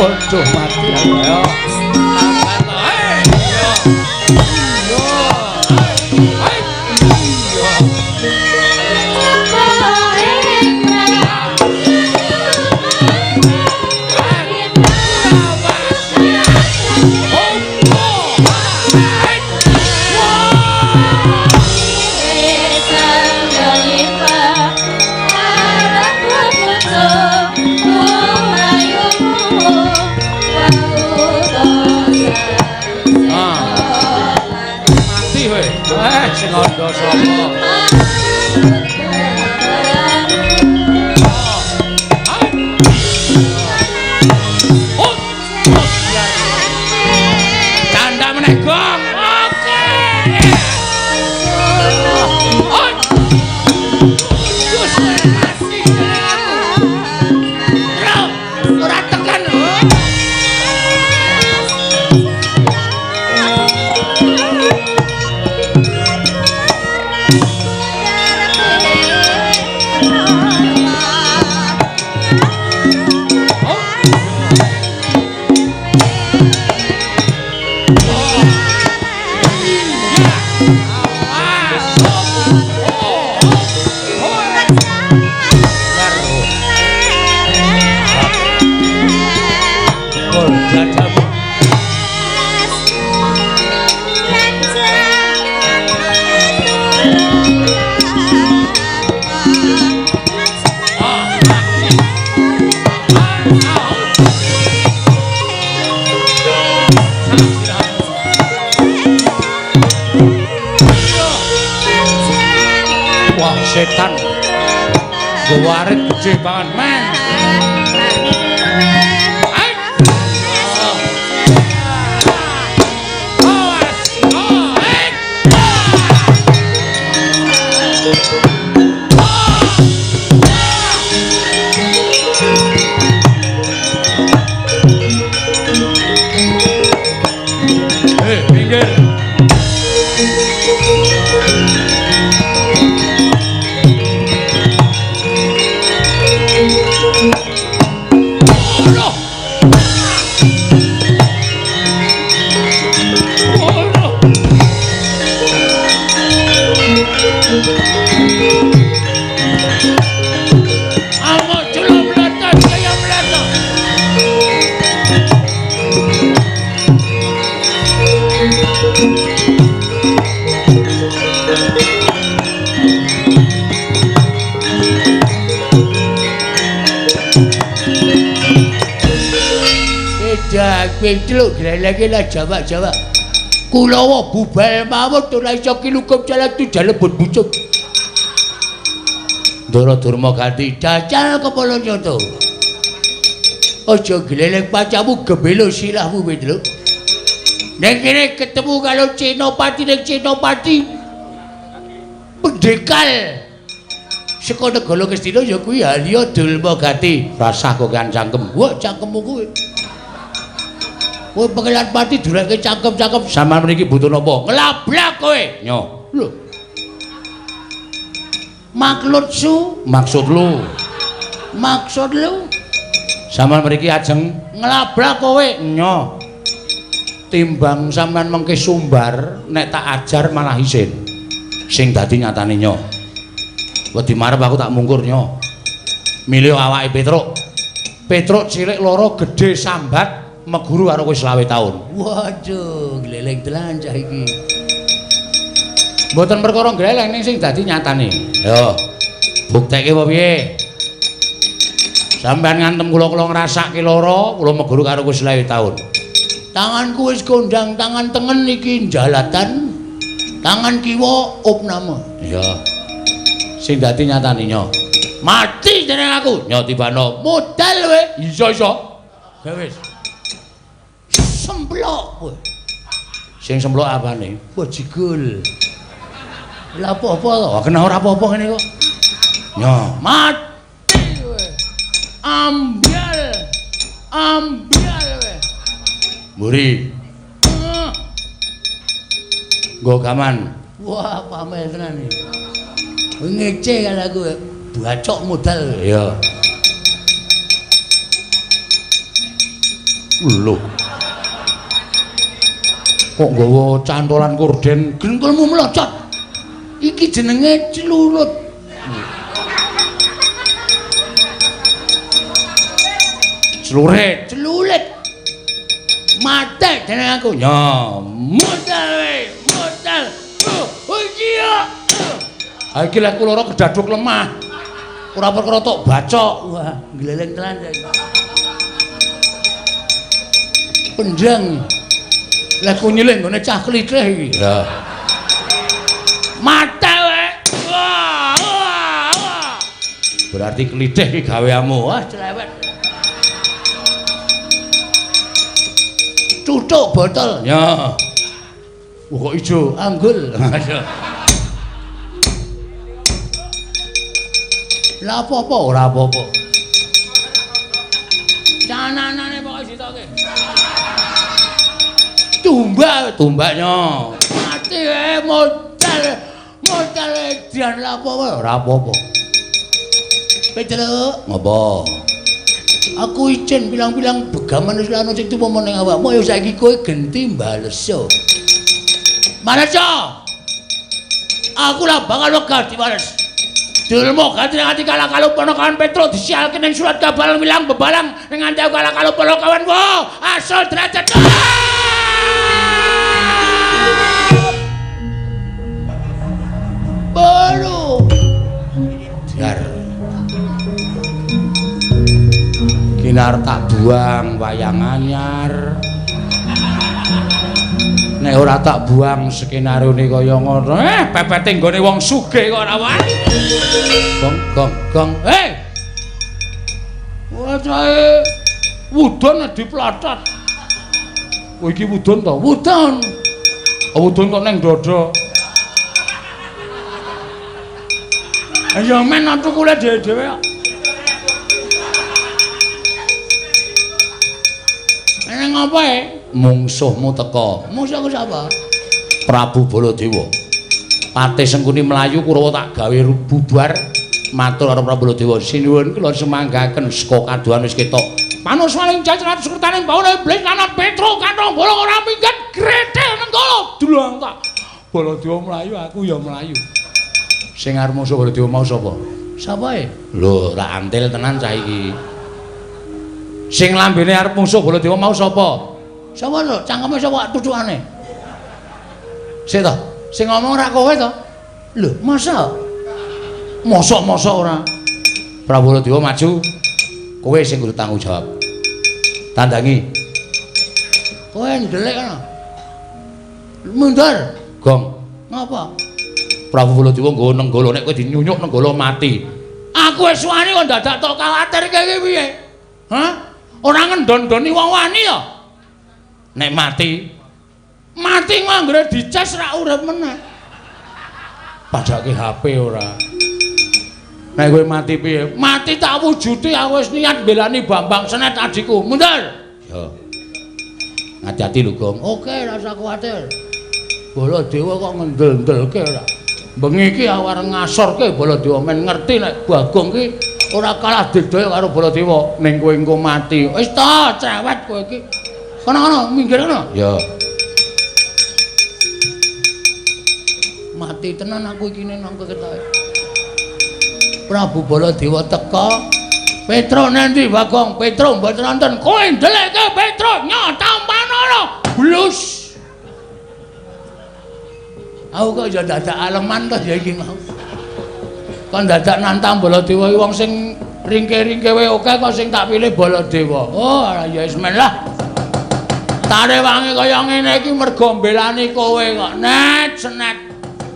waduh mati ayo ngondo sapa tanda meneh gong oke ora tekan setan gawarit gede banget men Minggir. Kowe celuk greleke lah Jawa-Jawa. Kulawa bubal mawon ora iso kilukup jalan tujal lebut bucuk. Ndara Durma ganti dacal kepala nyoto. Aja glelek pacamu gembelo silahmu Wedro. Nek kene ketemu karo Cenopati ning Cenopati pendekal saka negara Kestina ya kuwi Halya Durma ganti. Rasah kok kan cangkem. Wah cangkemmu kuwi. Kowe pengelan pati durake cangkem-cangkem. Sampeyan mriki butuh napa? Ngelablak kowe. Nyo. Lho. Maksud lu. Sampeyan mriki ajeng Ngelablak kowe. nyo. Timbang sampeyan mengke sumbar nek tak ajar malah isin. Sing dadi nyatane nyo. Wedi marep aku tak mungkur nyo. Milih awake Petruk. Petruk cilik loro gedhe sambat meguru karo kowe 20 taun. Waduh, gleleng tenan cah iki. Mboten perkara gleleng ning sing dadi nyatane. Yo. Bukteke apa piye? Sampeyan ngantem kula ngrasake lara, kula meguru karo kowe 20 taun. Tanganku wis kondang, tangan tengen iki jalatan. Tangan kiwa opname. Iya. Sing dadi nyatane nyo. Mati jeneng aku. Nyo tibano Modal kowe. iso. Ya wis. Semplok kowe. Sing semplok apane? Bajigul. Lah apa-apa to? Wah, kena ora apa-apa ngene kok. Nyo, Mati kowe. Ambyal kowe. mburi. Nggo gaman. Wah, pamer tenan iki. Kowe ngece karo aku. Bacok modal. Iya. Lho. Kok nggawa cantolan korden? Gengkulmu melocot. Iki jenenge celulut. Celulit. Mate jeneng aku. Nyo, Modal kowe, modal. Oh iya. ha iki lek kula ora kedaduk lemah. Ora perkara tok bacok. Wah, gleleng tenan. Pendang. Lah ku nyilih nggone cah klithih iki. Ya. Mate kowe. Wah. Berarti klithih iki gaweamu. Wah, cerewet. Tutuk botol. Ya. Kok ijo? Anggul. Lah apa-apa ora apa-apa. Cananane pokoke ditoke. Tumbaknya. Mati modal edian lah apa-apa ora apa-apa. Petruk, Ngopo? aku izin bilang-bilang begaman wis ana sing tuwa ning awakmu ya saiki kowe genti mbaleso. Maleso. Aku lah bakal wegah dibales. Durma ganti nganti kalah karo ponokan Petruk disialke ning surat kabar wilang bebalang ning nganti kalah karo ponokan wo asal derajat. Baru Dar. Kinar tak buang wayang anyar. Nek ora tak buang skenarione kaya ngono. Pepete nggone wong sugih kok ora wae. Gong. wacahe wudon diplatot. Oh iki wudon to? Wudon. Oh wudon kok neng dada. Ya men tukule dhewe-dhewe kok. Neng apa e? Mungsuhmu teka. Mungsuhku sapa? Prabu Baladewa. Patih Sengkuni mlayu Kurawa tak gawe bubar. Matur karo Prabu Baladewa, sinuwun kula semanggaken saka kaduhan wis ketok. Manuswaning jajaran sekretaning bawana iblis lan Petro kantong bolong ora minggat gretel nenggala dulang tak. Baladewa mlayu aku ya mlayu. Sing arep musuh Baladewa mau sapa? Sapa e? Lho, ra antil tenan cah iki. Sing lambene arep musuh Baladewa mau sapa? Sapa lho? Cangkeme sapa tucukane? Sik to, Sing ngomong ora kowe to? Lho, masa? mosok-mosok ora. Prabu Baladewa maju. Kowe sing kudu tanggung jawab. Tandangi. Kowe ndelik kana. Mundur. Gong. Ngapa? Prabu Baladewa nggawa nenggala nek kowe dinyunyuk nenggala mati. Aku wis wani kok dadak tok kuwatir iki piye? Hah? Ora ngendon-doni wong wani ya? Nek mati Manggre dicas ra urip meneh. padake HP ora. Nek kowe mati piye? Mati tak wujuti aku wis niat belani Bambang Senet adikku. Mundur. Ya. Hati-hati lho, Gong. Oke, ora usah kuwatir. Baladewa kok ngendel-ndelke ora. Bengi iki aku arep ngasorke Baladewa men ngerti nek Bagong ki ora kalah digdaya karo Baladewa ning kowe engko mati. Wis to, cerewet kowe iki. Kono-kono, minggir kono. Ya. Mati tenan aku iki nang ketoke. Prabu Baladewa teka. Petro nanti Bagong, Petro mboten wonten. Kowe ndeleke Petro nyotampanana. Blus. Aku kok ya dadak aleman to ya iki mau. Kon dadak nantang Baladewa iki wong sing ringke-ringke wae oke kok sing tak pilih Baladewa. Oh, ya bismillah. Tare wangi kaya ngene iki mergo mbelani kowe kok. Net senet.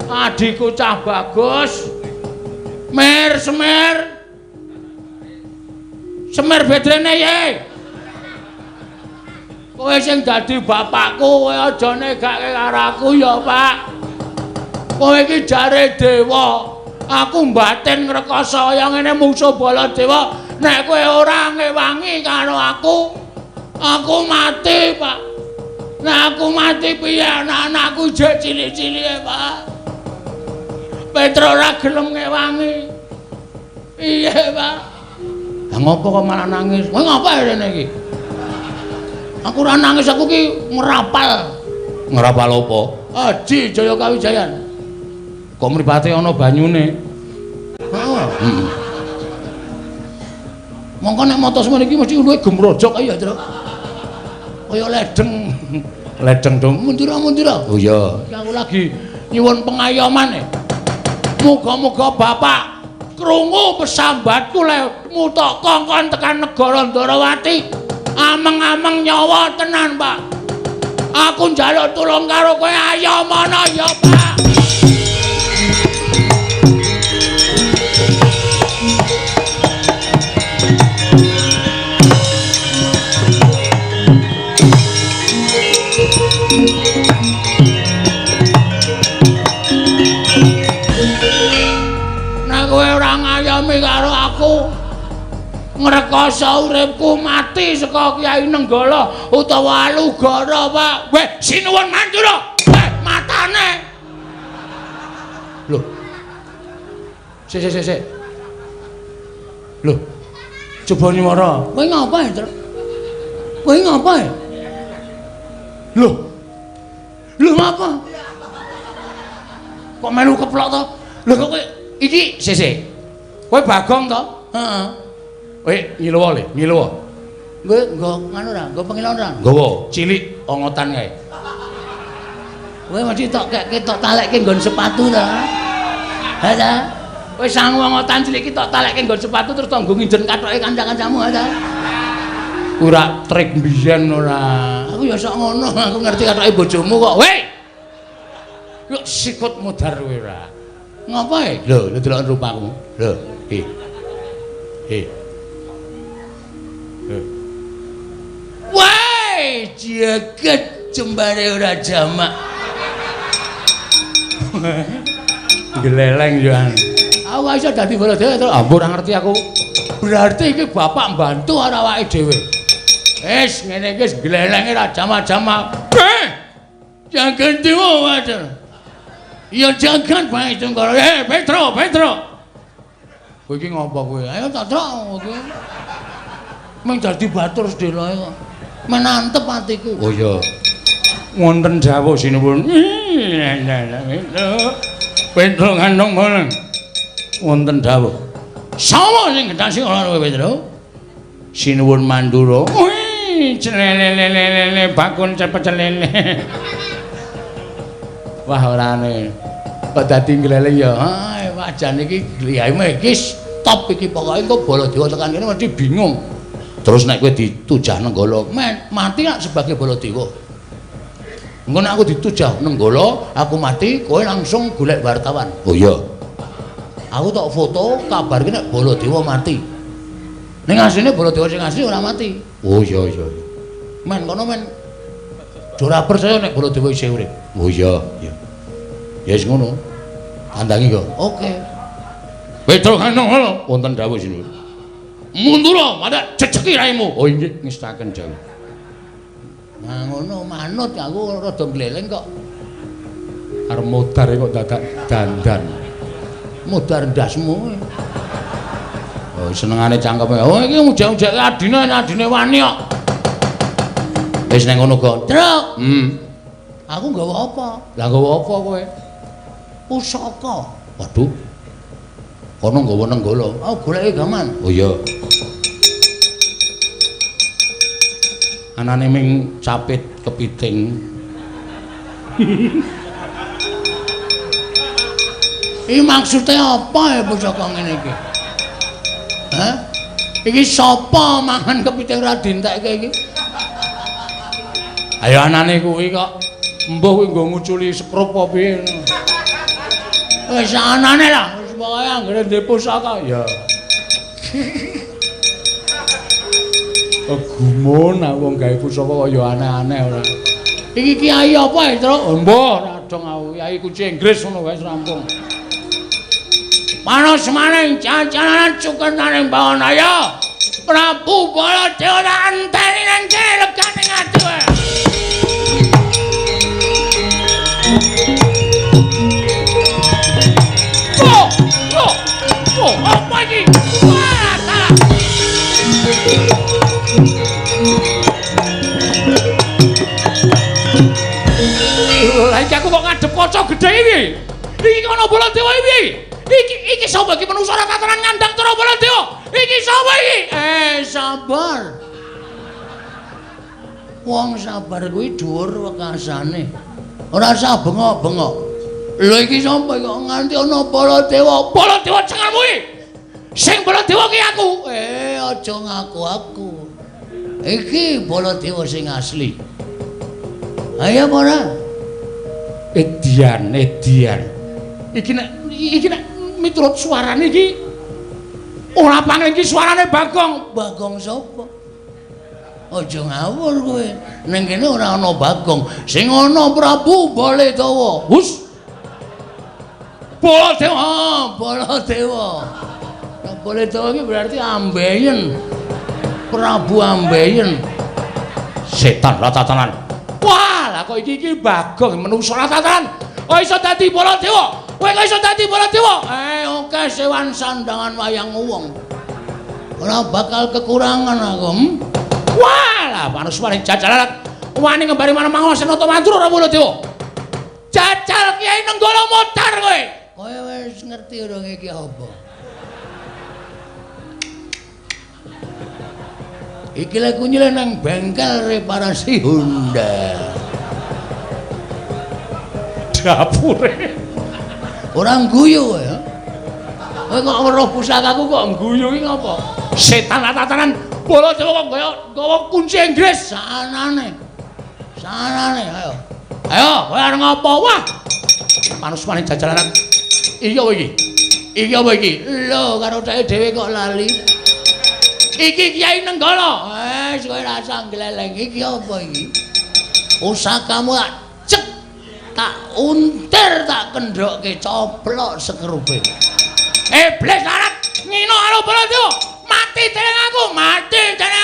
Adikku cah bagus. Semir bedrene ye. Kowe sing dadi bapakku kowe aja negake karo aku ya, Pak. Kowe iki jare dewa. Aku mbatin ngrekasa kaya ngene musuh Baladewa. Nek kowe ora ngewangi karo aku mati, Pak. Nek aku mati piye anak-anakku jek cilik-cilike, Pak. Petro ora gelem ngewangi. Iya, Pak. Lah ngopo kok malah nangis? Kowe ngapa rene iki? Aku ora nangis, aku ki ngrapal. Ngrapal apa? Aji Jaya Kawijayan. Kok mripate ana banyune? Heeh. Mongko nek moto semene iki mesti luwih gemrojok ae ya, Tru. Kaya ledeng. Ledeng dong. Mundura. Oh iya. Aku lagi nyuwun pengayoman. Muga-muga Bapak krungu pesambatku le mutok kongkon tekan negara Ndarawati. Ameng-ameng nyawa tenan, Pak. Aku njaluk tulung karo kowe ayo mana ya, Pak. Nek kowe ora ngayomi karo aku, ngrekoso uripku mati saka Kyai Nenggala utawa Alugara, Pak. Weh, sinuwun mandura. Weh, matane. Loh. Sik. Loh. Coba nyuwara. Kowe ngapain, Tru? Kowe ngapain? Loh. Lho ngapa? Kok melu keplok to? Lho kok kowe iki Sik. Kowe Bagong to? heeh. Kowe ngiluwa le, ngiluwa. Kowe nggo ngono ra, nggo pengilon ra. Nggawa cilik ongotan kae. Kowe mesti tok ketok talekke nggon sepatu ta. Ha ta? Kowe sangu ngotan cilik iki tok talekke nggon sepatu terus tonggo nginjen kathoke kanca-kancamu ha ta. Ora trik mbiyen ora. Aku ya sok ngono, aku ngerti kathoke bojomu kok. Weh. Yo sikut mudhar kowe ora. Ngapae? Lho, delok rupamu. Lho, Wah, jagat jembare ora jamak. Geleleng yo an. Aku iso dadi Baladewa to. Ampun ora ngerti aku. Berarti iki bapak mbantu karo awake dhewe. Wis ngene iki wis glelenge ra jama-jama. Jangan dewa wae. Ya jangan bae Tunggara. Petro. Kowe iki ngopo kowe? Ayo tak trok kowe. Meng dadi batur sedelae kok. Menantep atiku. Oh iya. Wonten dawuh sinuwun. Petro ngandung boleng. Wonten dawuh. Sapa sing gedasi ora kowe Petro? Sinuwun Mandura. Wih, celele bakun cepet celele. Wah orane. Kok dadi gleleng ya. Wajan iki gliyaimu iki stop iki pokoke engko Baladewa tekan kene mesti bingung. Terus nek kowe ditujah Nenggala, mati nak sebagai Baladewa. Engko nek aku ditujah Nenggala, aku mati, kowe langsung golek wartawan. Oh iya. Aku tok foto kabar ki nek Baladewa mati. Ning asline Baladewa sing asli ora mati. Oh iya. Men kono men. Ora percaya nek Baladewa isih urip. Oh iya. Ya wis ngono. Tandangi kok. Oke. Petro kanong ngono. Wonten dawuh sinuwun. Mundura, madak jejeki raimu. Oh nggih, ngestaken dawuh. Nah ngono manut aku rada gleleng kok. Arep modar kok dadak dandan. Modar ndasmu. Oh senengane cangkeme. Oh iki mujak-mujake adine wani kok. Wis nang ngono kok. Truk. Aku nggawa apa? Lah nggawa apa kowe? Pusaka. Waduh. Kono nggawa Nenggala. Aku goleki gaman. Oh iya. Anane ming capit kepiting. Iki maksudnya apa ya pusaka ngene iki? Hah? Iki sapa mangan kepiting ra dientekke iki? Ayo anane kuwi kok mbuh kuwi nggo nguculi sekrup apa piye. Wis anane lah, wis pokoke anggere ndek pusaka ya. Gumun aku wong gawe pusaka kok ya aneh-aneh ora. Iki kiai apa ya, Truk? Mbuh radong aku kiai kunci Inggris ngono wis rampung. Manos maning jajanan cuketaning Bawanaya. Prabu Baladewa anteni nang legane ngadu. Oh, apa iki? Wah, salah. Lah iki aku kok ngadep kaca gedhe iki. Iki ana Baladewa iki. Iki sapa iki menungso ora tatanan ngandhang cara Baladewa. Iki sapa iki? Sabar. Wong sabar kuwi dhuwur wekasane. Ora usah bengok-bengok. Lho iki sapa kok nganti ana Baladewa? Baladewa cengalmu iki. Sing Baladewa ki aku. Aja ngaku aku. Iki Baladewa sing asli. Ayo ora? Edian. Iki nek miturut suarane iki ora pangen iki suarane Bagong. Bagong sapa? Aja ngawur kowe. Ning kene ora ana Bagong, sing ana Prabu Baladewa. Hus. Baladewa. Baladewa iki berarti ambeien. Prabu ambeien. Setan ratatanan. Wah, lah kok iki Bagong menungso ratatanan. Kok iso dadi Baladewa? Kowe kok iso dadi Baladewa? Oke sewan sandangan wayang wong. Ora bakal kekurangan aku. Wah, lah manus paling jajalan. Wani ngembari mana-mana Senata Mantura ora Baladewa. Jajal Kiai Nenggala motor kowe. Kowe wis ngerti ora iki apa? Iki lek nyileh nang bengkel reparasi Honda. Dapure. Orang guyu ya. Kowe kok weruh pusakaku kok guyu iki ngapa? Setan ratatanan Baladewa kok gawa kunci Inggris. Sanane ayo. Ayo, kowe arep ngapa? Wah. Manus paling jajalan. Iya kowe iki. Iki apa iki? Lho, karo dhek dhewe kok lali. Iki Kiai Nenggala. Wis kowe ra usah gleleng. Iki apa iki? Pusakamu tak cek. Tak untir tak kendhokke coplok sekrupe. Iblis larat ngino karo Baladewa. Mati dening aku, mati dening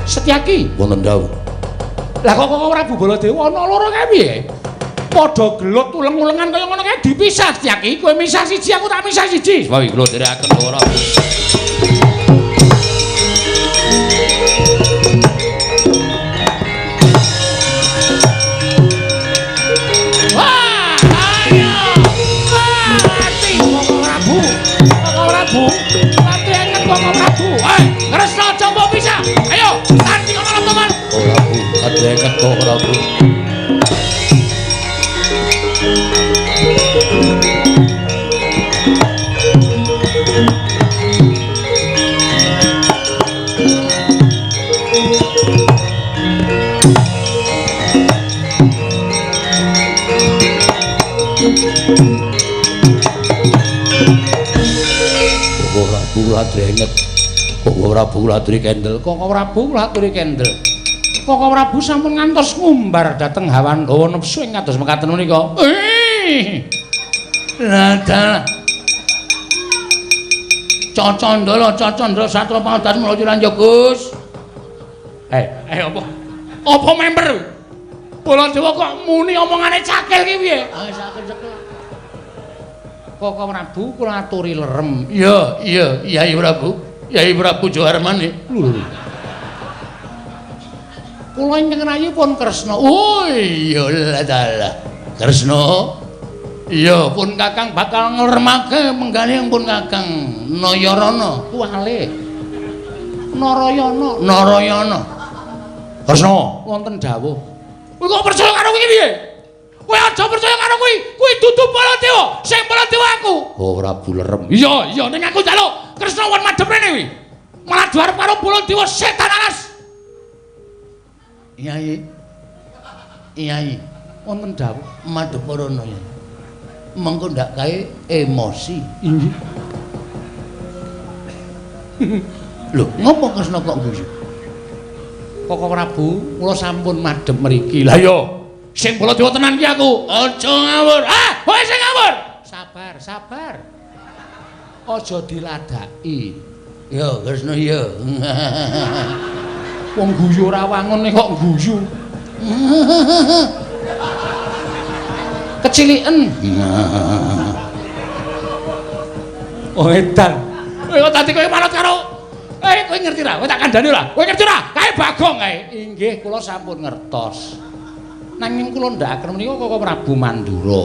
Setyaki wonten dawuh. Lah kok Prabu Baladewa ana loro kae piye? Padha gelut uleng-ulengan kaya ngono kae dipisah Setyaki. Kowe misah siji aku tak misah siji. Wawi kula dherekaken ora. Wah, ayo. Mati Prabu. Prabu. Mati anget Prabu. Kresna aja mbok pisah. Ayo, tanti kono teman. Ora Bu, ade ketok ora Bu. Prabu kula drenget. Prabu kula aturi kendel. Kok Prabu kula aturi kendel. Kok Prabu sampun ngantos ngumbar dhateng Hawandawa nepsu ing kados mekaten menika. Lah Cacandala satra pangadas mlayu lan Gus. Apa? Apa member? Baladewa kok muni omongane cakil ki piye? Cakil. Kok Prabu kula aturi lerem. Iya, Yai Prabu. Yai Prabu Joharmane. Kula ingkang rayi pun Kresna. Oh iya lah. Kresna. Iya pun Kakang bakal nglermake menggane pun Kakang Nayarana kuwale. Narayana. Kresna wonten dawuh. Kowe kok percaya karo kuwi piye? Kowe aja percaya karo kuwi. Kuwi dudu Baladewa. Sing Baladewa aku. Oh Prabu lerem. Iya ning aku njaluk Kresna won madhep rene kuwi. Malah diarep karo Baladewa setan alas. Iyai. Wonten dawuh madhep rono ya. Mengko ndak kae emosi. Inggih. Lho, ngopo Kresna kok guyu? Kok Prabu, kula sampun madhep mriki. Lah iya, sing Baladewa tenan ki aku. Aja ngawur. Kowe sing ngawur. Sabar. Aja diladaki. Ya, Kresna iya. Wong guyu ora wangun kok guyu. Keciliken. Oh edan. Kowe tadi kowe manut karo kowe ngerti ra? Kowe tak kandhani ora? Kowe ngerti ora? Kae Bagong kae. Inggih, kula sampun ngertos. Nanging kula ndakaken menika kok Prabu Mandura.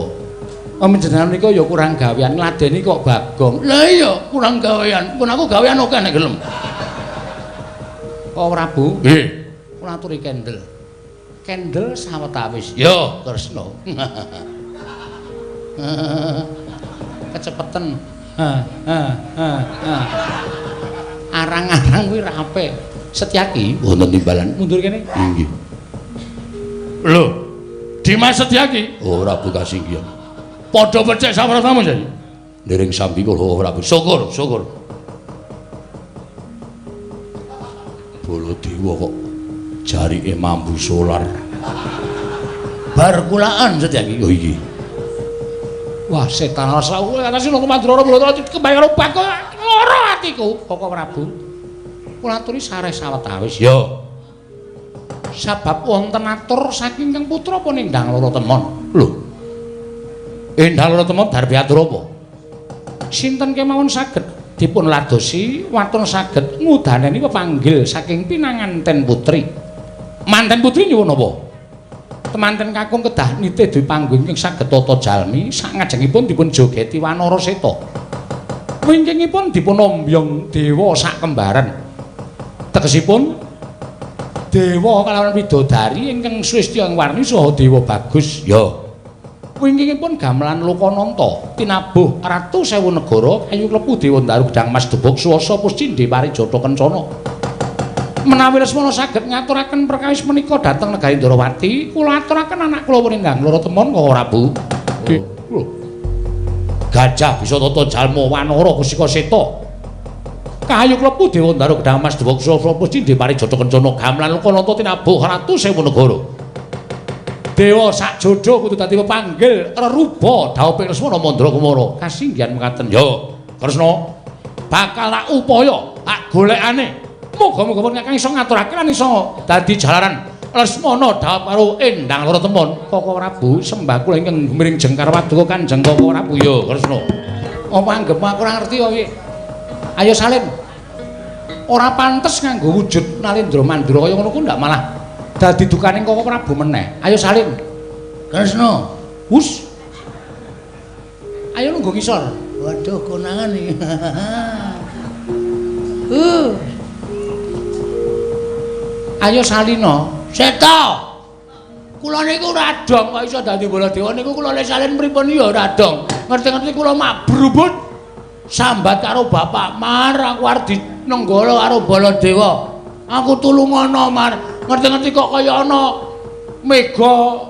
Panjenengan menika ya kurang gawean ngladeni kok Bagong. Lah iya, kurang gawean. Pun aku gawean oke nek gelem. Kok Prabu? Nggih. Kula aturi kendel. Kendel sawetawis. Yo, Kresna. Kecepeten. Arang-arang kuwi rape. Setyaki wonten timbalan mundur kene. Nggih. Lho, Dimas Setyaki. Oh, Prabu Kasinggihan. Padha becik sapratamu jadi. Ndereng sambi kula Prabu. Syukur. Baladewa kok jarike mambu solar. Bar kulaan Setyaki. Oh iki. Wah, setan rasa kowe atas Sina Kumandra Baladewa kembang karo Bagong lara atiku. Kok Prabu. Kula aturi sareh sawetawis. Yo. Sabab wonten atur saking Kang Putra apa Endang Loro Temon. Lho. Endang Loro Temon darbi atur apa? Sinten kemawon saged dipun ladosi watun saged ngudaneni pepanggil saking pinanganten putri. Manten putri nyuwun apa? Temanten kakung kedah nitih duwe panggung ing saged tata jalmi sakngajengipun dipun jogeti Wanara Seta. Wingkingipun dipun ombyong dewa sak kembaran. Tegesipun dewa kalawan widodari ingkang Swistya warni saha dewa bagus. Ya. Wingkingipun gamelan Lokananta tinabuh Ratu Sewu Negara kayu klepu Dewa Daru Gedang Mas Debok Swasa Puscindhe Parijata Kencana. Menawi Lesmana saged ngaturaken perkawis menika dhateng negari Ndrawati, kula aturaken anak kula wenendang Loro Temon Koko Prabu. Nggih. Gajah bisa tata jalma wanara kusika seta. Kahayu klepu Dewa Ndaru Gedhang Mas Dewa Kusuma Puji Dipari Jodho Kencana Gamelan Lokananta tinabuh ratu sewu negara. Dewa sak jodho kudu dadi pepanggil reruba dhawuhing Lesmana Mandra Kumara. Kasinggihan mekaten ya. Kresna bakal tak upaya tak golekane. Muga-muga Kakang iso ngaturake lan iso dadi jalaran Lesmana dhawuh karo Endang Loro Temon Koko Prabu sembah kula ingkang gemiring jengkar paduka Kanjeng Koko Prabu ya Kresna. Apa anggep aku ora ngerti kok piye? Ayo salin. Ora pantes nganggo wujud Nalendra Mandura kaya ngono ku ndak malah dadi dukaning Koko Prabu meneh. Ayo salin. Kresna. Wus. Ayo lungguh ngisor. Waduh konangan iki. Ayo salina. Seta. Kula niku radong kok iso dadi Baladewa niku kula le salin pripun ya radong. Ngerti-ngerti kula mabrubut. Sambat karo bapak Mar aku arep dinenggala karo Baladewa. Aku tulungono Mar. Ngerti-ngerti kok kaya ana mega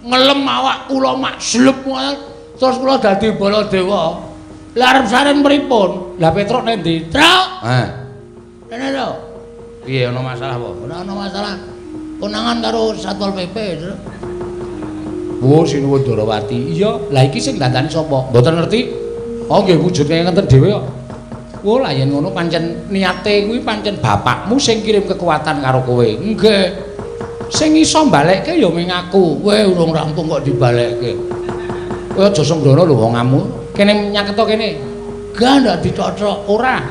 ngelem awak kula mak slep terus kula dadi Baladewa. Lah arep saren pripun? Lah Petruk nek ndi? Truk. Kene lho. Piye ana masalah apa? Ora ana masalah. Konangan karo Satpol PP, Truk. Oh, Sinuwun Ndrawati. Iya, lah iki sing dandani sapa? Mboten ngerti. Oh nggih wujud kaya ngenten dhewe kok. Oh lah yen ngono pancen niate kuwi pancen bapakmu sing kirim kekuatan karo kowe. Nggih. Sing iso mbalekke ya ming aku. Kowe urung rampung kok dibalekke. Kowe aja sembrono lho wongamu. Kene nyaketo kene. Gak ndak dicocok ora.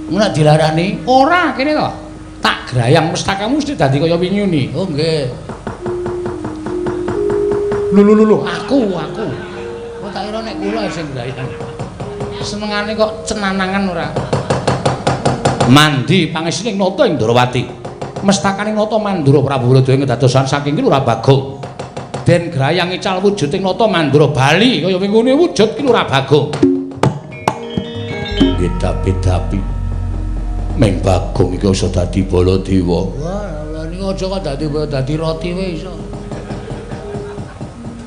Mun dilarani ora kene to. Tak grayang mestakamu mesti dadi kaya winyuni. Oh nggih. Lho aku. Tak kira nek kula sing grayang. Senengane kok cenanangan ora. Mandi pangesining nata ing Ndrawati. Mestakaning nata Mandura Prabu Baladewa ngedadosan saking Lurah Bagong. Den grayang ical wujuding nata Mandura Bali kaya ngene wujud ki Lurah Bagong. Nggih tapi meng Bagong iki iso dadi Baladewa. Wah, lha niku aja kok dadi roti wae iso.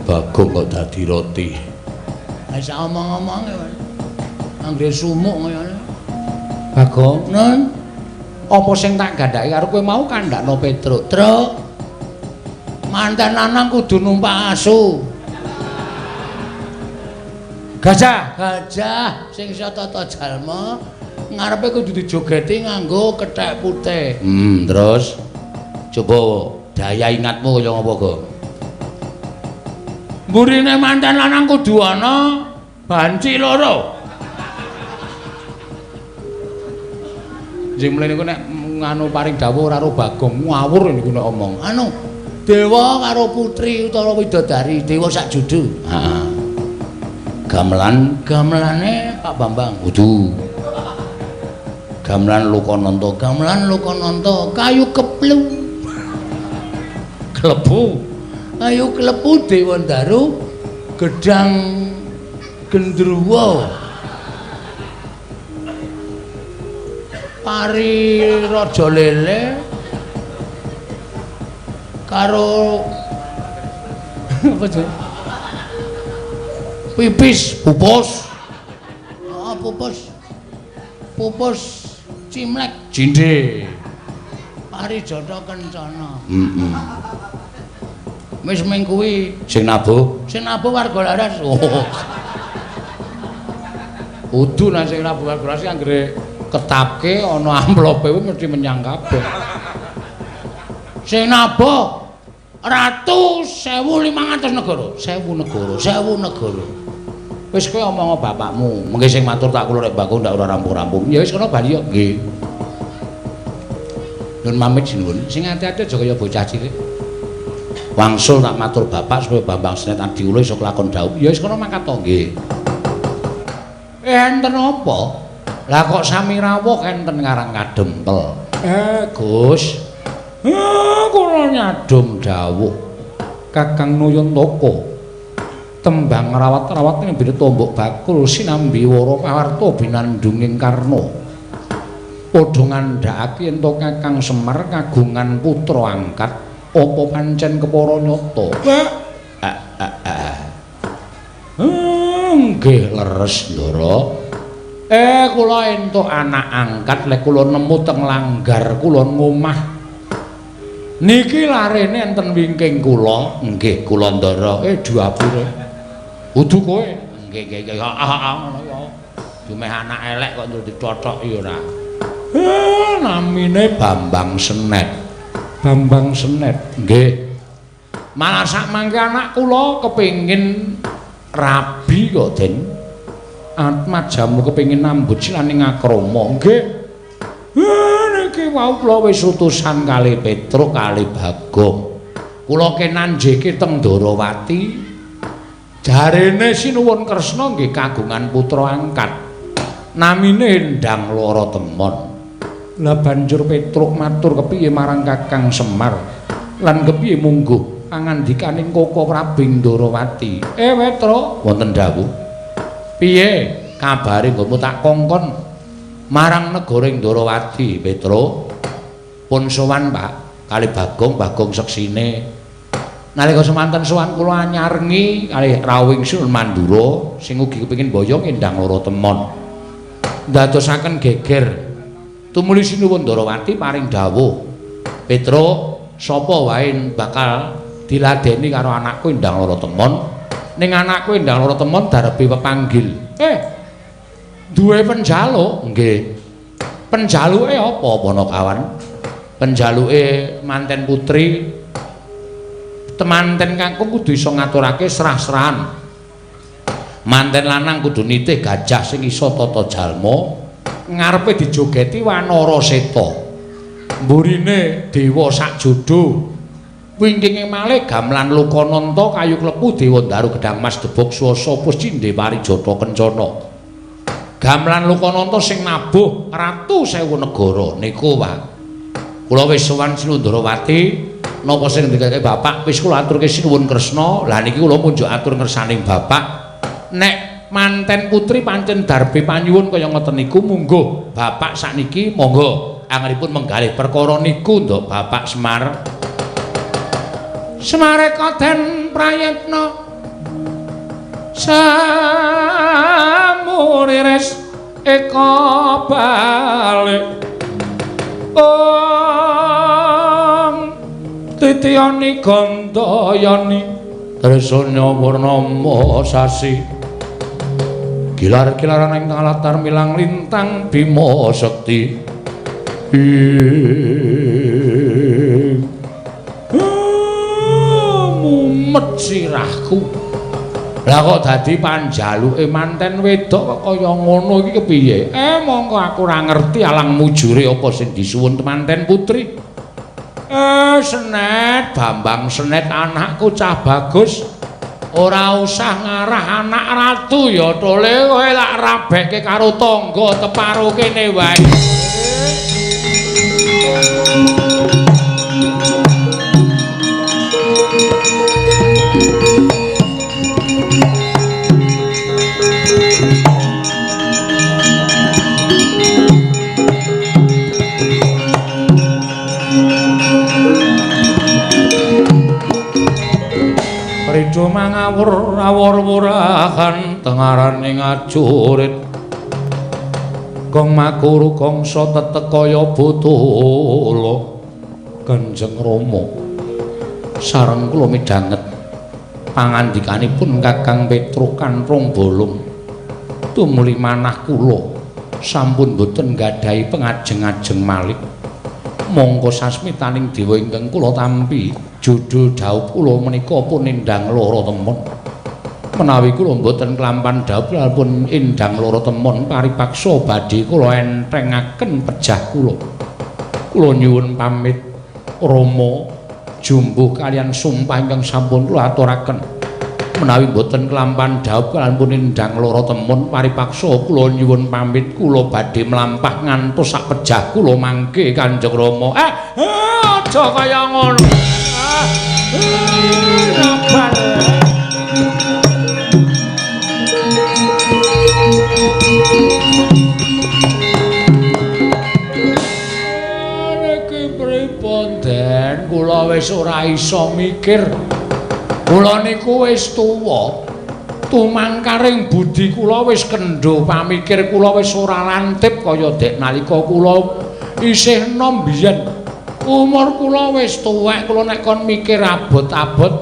Bagong kok dadi roti. Wis omong-omong anggere sumuk ngono. Bagong, Nun. Apa sing tak gandhaki karo kowe mau kandhakno Petruk? Truk. Manten lanang kudu numpak asu. Gajah sing iso tata jalma ngarepe kudu dijogeti nganggo kethek putih. Terus coba daya ingatmu kaya ngapa, Go? Mburine manten lanang kudu ana banci loro. Sing mlene niku nek nganu paring dawuh ora karo Bagong ngawur niku nek omong. Anu dewa karo putri utawa widodari, dewa sak judu. Heeh. Gamelane Pak Bambang. Kudu. Gamelan Lokananta, kayu keplu. Kayu klepu Dewa Ndaru Gedhang Gendruwo. Pari Raja Lele karo apa sih? Pipis pupus. Oh, pupus Cimlek Jinde. Pari Jodho Kencana. Wis ming kuwi sing nabuh warga laras. Oh. Kudu nang sing nabuh warga laras anggere ketapke ana amplope kuwi mesti menyang kabeh. Sing nabuh ratu 1500 negara. 1000 negara. Wis kowe omong bapakmu, mengke sing matur tak kula rek Bagong ndak ora rampung-rampung. Ya wis kono bali yo nggih. Nun pamit sinuwun, sing ati-ati aja kaya bocah cilik. Wangsul tak matur bapak supaya Bambang Senet Adiula iso kelakon dhawuh. Ya wis kono mangkat to nggih. Enten apa? Lah kok sami rawuh enten ngarang kadempel. Gus. Kula nyadum dawuh Kakang Nayantaka. Tembang rawat-rawat ing beda tombok bakul sinambi wara pawarta binandunging karna. padha ngandhakake ento Kakang Semar kagungan putra angkat apa pancen kepara nyata nggih leres Ndara kula entuk anak angkat lek kula nemu teng langgar kula ngomah niki larene enten wingking kula nggih kula Ndara dhuwure udu kowe nggih ngono ya dumeh anak elek kok dicocok ya ora namine Bambang Senet nggih malah sak mangke anak kula kepengin rabi kok Den Atmat jamu kepengin nambut silaning akrama nggih niki wau kula wis utusan kali Petruk kali Bagong kula kenanjeke teng Ndarawati jarene sinuwun Kresna nggih kagungan putra angkat namine Endang Loro Temon lah banjur Petruk matur kepiye marang Kakang Semar lan kepiye mungguh pangandikaning Koko Prabing Ndarawati Petruk wonten dawuh piye kabare nggonmu tak kongkon marang negara Ndarawati Petruk pun sowan Pak kali Bagong seksine nalika semanten sowan kula anyarengi kali rawing Sun Mandura sing ugi kepengin boyong Endang Loro Temon ndadosaken geger tumuli sinuwun Ndarawati paring dawuh Petruk sapa wae bakal diladeni karo anakku Endang Loro Temon ning anakku Endang Loro Temon darepe pepanggil duwe penjaluk nggih penjaluke apa Panakawan penjaluke manten putri temanten kakung kudu iso ngaturake serah-serahan manten lanang kudu nitih gajah sing iso tata jalma ngarepe dijogeti Wanara Seta mburine dewa sak jodho wingkinge malih gamelan Lokananta kayu klepu dewa Daru Gedang Mas Debok Swasa Puscindhe Parijata Kencana gamelan Lokananta sing nabuh ratu sewu negara niku Pak kula wis sowan Sinuwun Ndarawati napa sing ndikake Bapak wis kula aturke Sinuwun Kresna lah niki kula munjuk atur ngersaning Bapak nek manten putri pancen darbe panyuwun kaya ngoten niku monggo Bapak sakniki monggo angeripun menggalih perkara niku nduk Bapak Semar Semareka den prayitna samuriris eka balik titiyani gandayani tresna purnama sasi gilar-gilaran ing latar milang lintang Bima Sekti mumet sirahku lah kok dadi panjaluke manten wedok kok kaya ngono iki kepiye mongko aku ora ngerti alang mujure apa sing disuwun manten putri Senet Bambang Senet anakku cah bagus ora usah ngarah anak ratu ya tole kowe lak rabekke karo tangga teparo kene wae Rido mangawur awur-wurahan tengaraning ajurit gong makuru gongso tetekaya butula Kanjeng Rama sareng kula midhanget pangandikanipun Kakang Petruk Kantrung Bolong tumuli manah kula sampun boten nggadahi pengajeng-ajeng malih mongko sasmitaning dewa ingkang kula tampi judul dhaup kula menika pun Endang Loro Temon menawi kula mboten kelampan dhaup pun Endang Loro Temon paripaksa badhe kula entrengaken pejah kula nyuwun pamit Rama jumbuh kalian sumpah ingkang sampun kula aturaken menawi mboten kelampan dhaup pun Endang Loro Temon paripaksa kula nyuwun pamit kula badhe mlampah ngantos sak pejah kula mangke Kanjeng Rama aja kaya ngono kula wis ora iso mikir. Kula niku wis tuwa. Tumangkaring budi kula wis kendho, pamikir kula wis ora lantip kaya dek nalika kula isih enom biyen. Umur kula wis tuwek, kula nek kon mikir abot-abot,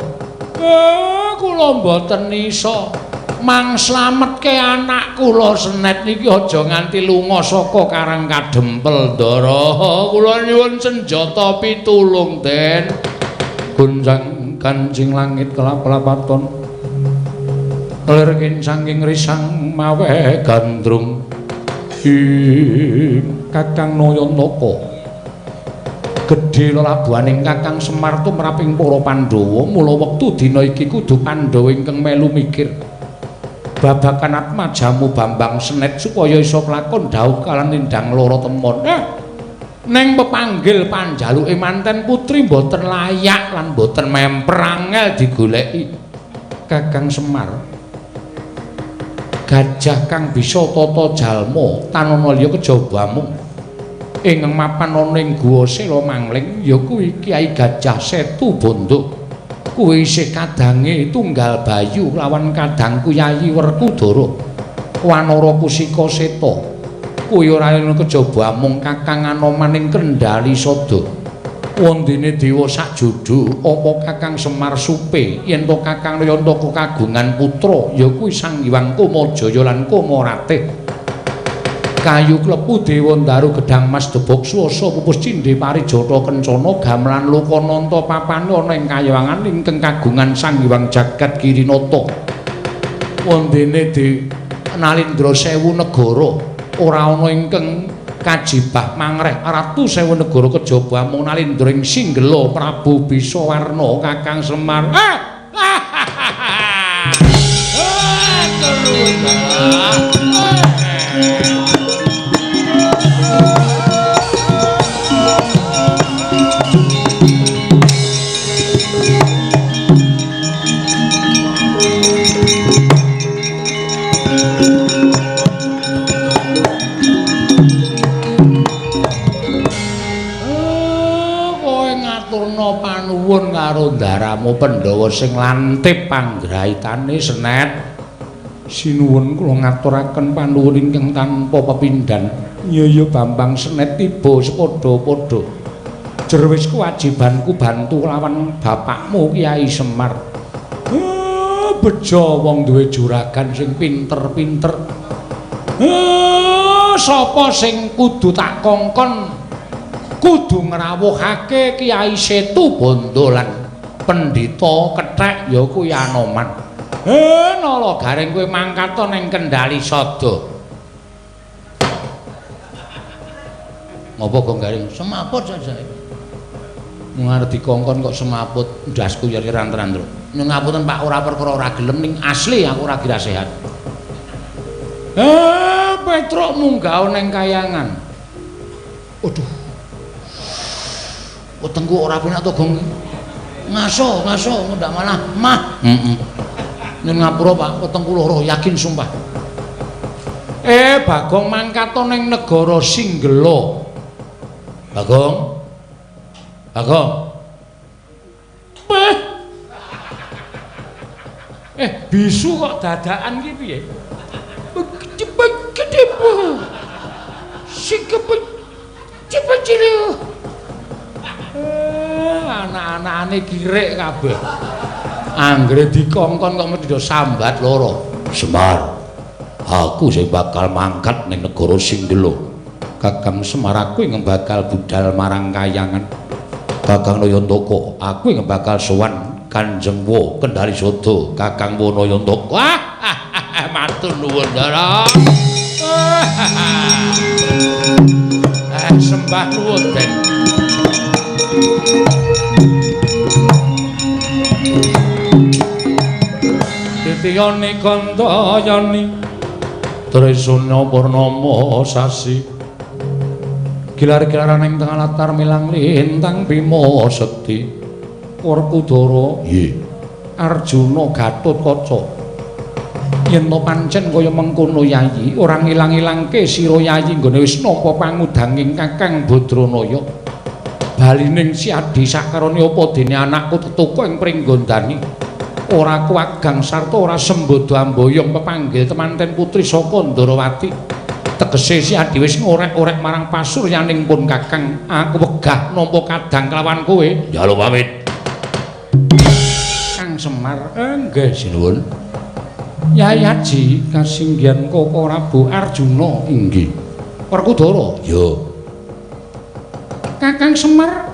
kula mboten iso mangslametke anak kula Senet niki aja nganti lunga saka Karang Kadempel Ndara. Kula nyuwun senjata pitulung, Den. Gunjang kancing langit kelap-kelapaton. Lir kincanging risang mawe gandrung. Kakang Nayantaka. Gedhe lelabuhaning Kakang Semar tumraping para Pandhawa, mula wektu dina iki kudu Pandhawa ingkang melu mikir babagan atmajamu Bambang Senet supaya iso kelakon dhaup kalan nindang lara temon. Neng pepanggil panjaluke manten putri mboten layak lan mboten memper angel digoleki. Kakang Semar, gajah kang bisa tata jalma tanana liya kejabamu ingkang mapan ana ing guwa Sela Mangling ya kuwi Kyai Gajah Setu Bondo. Kuwi isih kadange tunggal bayu lawan kadangku Yayi Werkudara Wanara Kusika Seta. Kuwi ora ana kejaba mung Kakang Anoman ing Kendali Sada. Wondene dewa sak judhu apa Kakang Semar Supe yen to Kakang Nayantaka kagungan putra ya kuwi Sang Hyang Kamajaya lan Kamaratih. Kayu klepu dewa ndaru gedang mas debok swasa pupus cindhe parijata kencana gamelan Lokananta papane ana ing kayangan ingkang kagungan Sang Hyang Jagat Kirinata. Wondene di Nalindra Sewu Negara ora ana ingkang kajibah mangreh Ratu Sewu Negara kejaba mung Nalindra ing Singgela Prabu Bisawarna Kakang Semar. Panuwun karo ndaramu Pandhawa sing lantip panggraitane Senet. Sinuwun kula ngaturaken panuwun ingkang tanpa pepindhan. Nyaya Bambang Senet tiba sepadha-padha. Jer wis kewajibanku bantu lawan bapakmu Kyai Semar. Bejo wong duwe juragan sing pinter-pinter. Sapa sing kudu tak kongkon kudu ngrawuhake Kyai Setu Bondo lan Pendhita Kethek ya kuwi Anoman. Nala garing kowe mangkata ning Kendali Sada. Ngopo kok garing semaput saja. Mung arep dikongkon kok semaput ndasku ya ran-randro. Nyuwun ngapunten Pak, ora perkara ora gelem ning asli aku ora kira sehat. Petruk munggah ning kayangan. Waduh. Wetengku ora penak to, Gong. Ngaso ndak malah mah. Nyun ngapura, Pak, wetengku loro yakin sumpah. Bagong mangkat ning negara Singgela. Bagong. Bisu kok dadakan ki piye? Gede sing cepet anak-anakane kirik kabeh. Anggere dikongkon kok mesti do sambat loro. Semar, aku sing bakal mangkat ning negara Singgela. Kakang Semar aku yang bakal budal marang kayangan. Kakang Nayantaka aku yang bakal sowan Kanjeng Wa Kendali Sada. Kakang Wa Nayantaka matur nuwun Ndara. Sembah nuwun Den. Titiyane Gandayani Tresna Purnama sasi gilar-gilaran ing tengah latar milang lintang Bima Sekti Werkudara Arjuna Gatotkaca. Yen to pancen kaya mengkono Yayi ora ngilang-ilangke sira Yayi nggone wis nampa pangudanging Kakang Badranaya. balining si Adi sakarone apa dene anakku tetuku ing pringgondani ora kuwagang sarta ora sembodo amboyong pepanggil temanten putri saka Ndarawati tegese si Adi wis ngorek-orek marang pasuryaning pun Kakang aku wegah nampa kadang kelawan kowe njaluk pamit Kang Semar nggih sinuwun Yai Haji kasinggihan Koko Prabu Arjuna inggih Werkudara ya Kakang Semar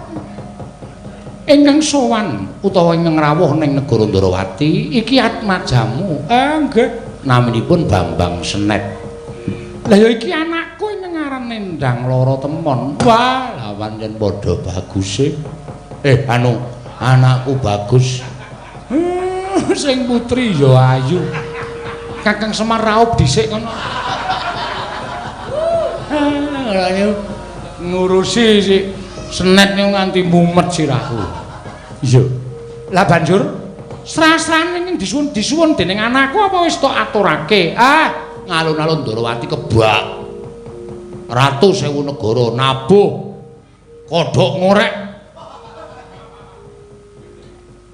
ingkang sowan utawa ingkang rawuh ning negara Ndarawati iki atmajamu. Nggih, naminipun Bambang Senet. Lah ya iki anakku ing ngaran Nendang Lara Temon. Wah, lawan yen padha baguse. Anakku bagus. Sing putri ya ayu. Kakang Semar raup dhisik ngono. Ngurusi sik Senet niku nganti mumet sirahku. Iya. Lah banjur srasrane ning disuwun dening anakku apa wis tok aturake? Ngalun-alun Ndarawati kebak. Ratu sewu negara nabuh. Kodhok ngorek.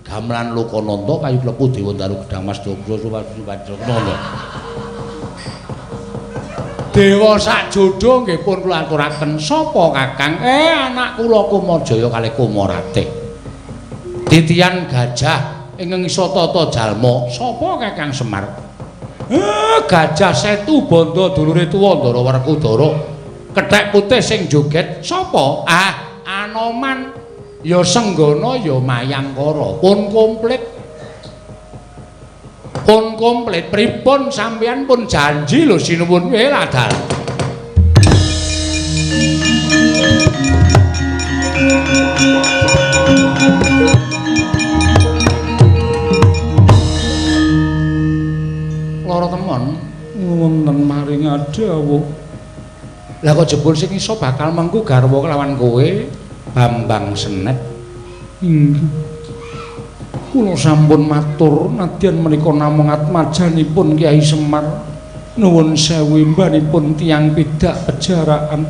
Gamelan Lokananta kayu klepu Dewandaru Gedang Mas Dobra Suwajana. Dewa sak jodho nggih pun kula aturaken sapa Kakang? Anak kula Kumajaya kalih Kumarate. Titian gajah ingkang isa tata jalma sapa Kakang Semar? Gajah Setu Banda dulure tuwa Ndara Werkudara. Kethek putih sing joget sapa? Anoman ya Senggana ya Mayangkara. Pun komplit. Pun komplit pripun sampeyan pun janji lho sinuwun ladal. Lara Temon wonten maring adawuh. Lah kok jebul sing iso bakal mengku garwa kelawan kowe Bambang Senet. Kula sampun matur nadyan menika namung atmajanipun Kyai Semar nuwun sewu mbanipun tiyang pidak pejarakan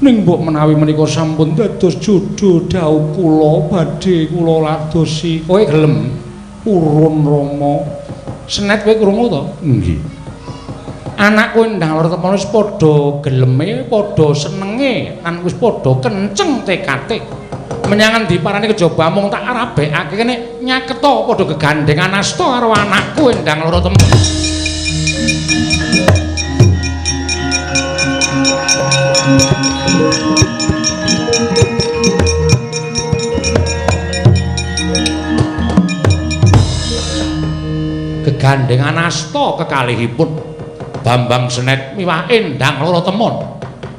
ning mbok menawi menika sampun dados jodho dawuh kula badhe kula ladosi kowe gelem purun Rama Senet kowe krungu to nggih anakku Endang Lara Temon wis padha geleme padha senenge lan wis padha kenceng tekate menyangan diparani kejaba mung tak arabekake kene nyaketa padha gegandengan asta karo anakku Endang Lara Temon. Gegandengan asta kekalihipun Bambang Senet miwah Endang Lara Temon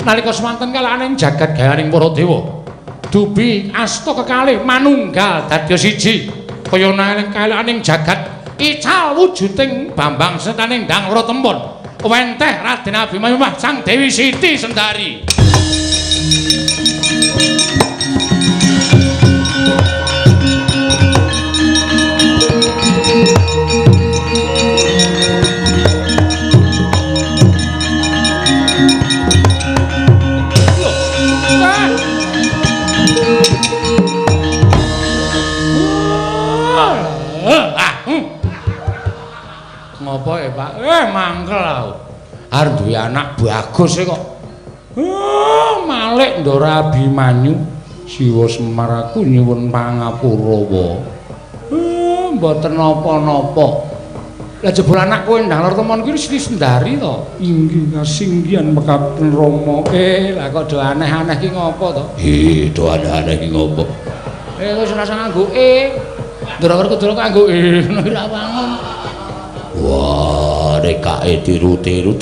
nalika semanten kalaning jagat gayaning para dewa. Dubi asta kekalih manunggal dadi siji kaya nang kalaning jagat ical wujuding Bambang Senet Endang Lara Temon wenteh Raden Abimanyu Sang Dewi Siti Sendari. Ngopo ya Pak? Mangkel aku. Arep duwe anak bagus kok. Malik Ndara Abimanyu Siwa Semar aku nyuwun pangapura wae. Mboten napa-napa. Lah jebul anakku Endang Lara Temon kuwi Siti Sendari to? Inggih kasinggihan mekaten Rama. Lah kok do aneh-aneh ki ngopo to? Do aneh-aneh ki ngopo? Wis ora usah nganggo Ndara Werkudara kanggo ngono ora wangun. Wah, rekake tiru-tiru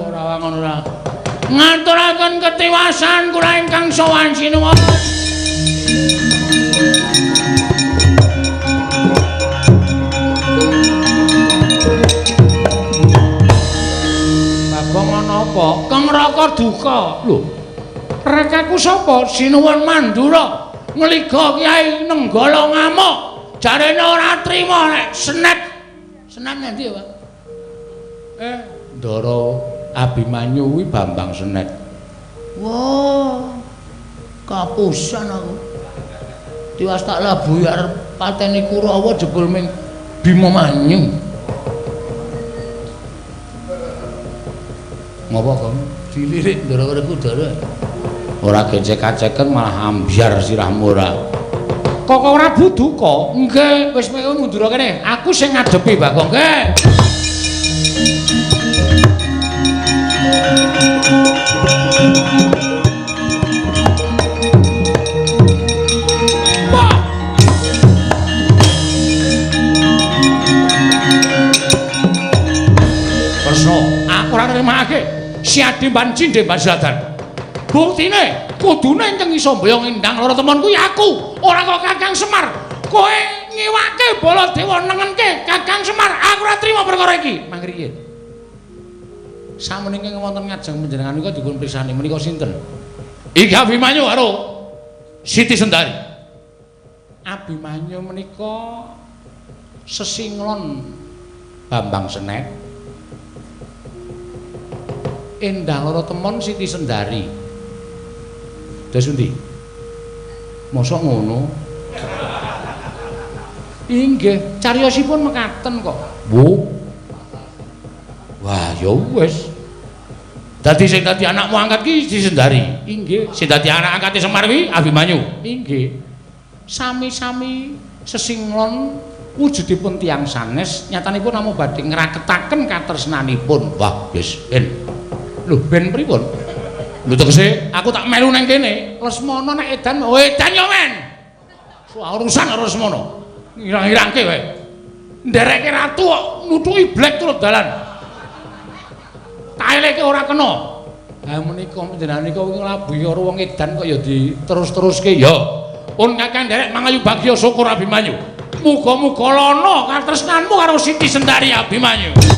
ora wangun ora. Ngaturaken ketiwasan kula ingkang sowan sinuwun. Bagong ana apa? Kemraka duka. Lho. Rekaku sapa? Sinuwun Mandura. Ngliga Kyai Nenggala ngamuk. Jarene ora trima nek Senet. Senet endi ya, Pak? Ndara Abimanyu kuwi Bambang Senet. Wah. Kapusan aku. Tiwas tak labuhi arep pateni Kurawa jebul ming Bima Manyu. Ngapa kok? Dilirik ndara-ndara kudara. Ora gecek-kaceken malah ambyar sirahmu ora. Kok ora buduka? Nggih, wis kowe mundur kene. Aku sing ngadepi, Bagong. Nggih. Kresna, aku ora nrimake. Si Adimban Cindemban Sladan. Buktine kudune ingkang iso mboyong endang lara temon kuwi aku, ora kok Kakang Semar. Kowe ngiwake Baladewa nengenke Kakang Semar. Aku ora trima perkara iki. Mangriye. Samenika wonten ngajeng panjenengan menika dipun prisani menika sinten? Iki Abimanyu karo Siti Sendari. Abimanyu menika sesinglon Bambang Senet. Endang lara temon Siti Sendari. Dasundi. Mosok ngono? Inggih, cariyosipun mekaten kok. Bu. Wah, ya wis. Dadi sing dadi anakmu angkat ki Siti Sendari. Inggih. Sing dadi anak angkate Semar kuwi Abimanyu. Inggih. Sami-sami sesinglon wujudipun tiyang sanes, nyatanipun namung badhe ngraketaken katresnanipun. Wah, wis ben. Lho, ben pripun? Lho tegese aku tak melu nang kene. Lesmana nek edan, oh edan yo men. Urusan karo Lesmana. Ngirang-ngirangke wae. Ndereke ratu kok nutuki blek turut dalan. Kaeleke ora kena. Ha menika panjenengan nika nglabuhi karo wong edan kok ya diterus-teruske ya. Pun Kakang nderek mangayu bagya syukur Abimanyu. Muga-muga lono katresnanmu karo Siti Sendari Abimanyu.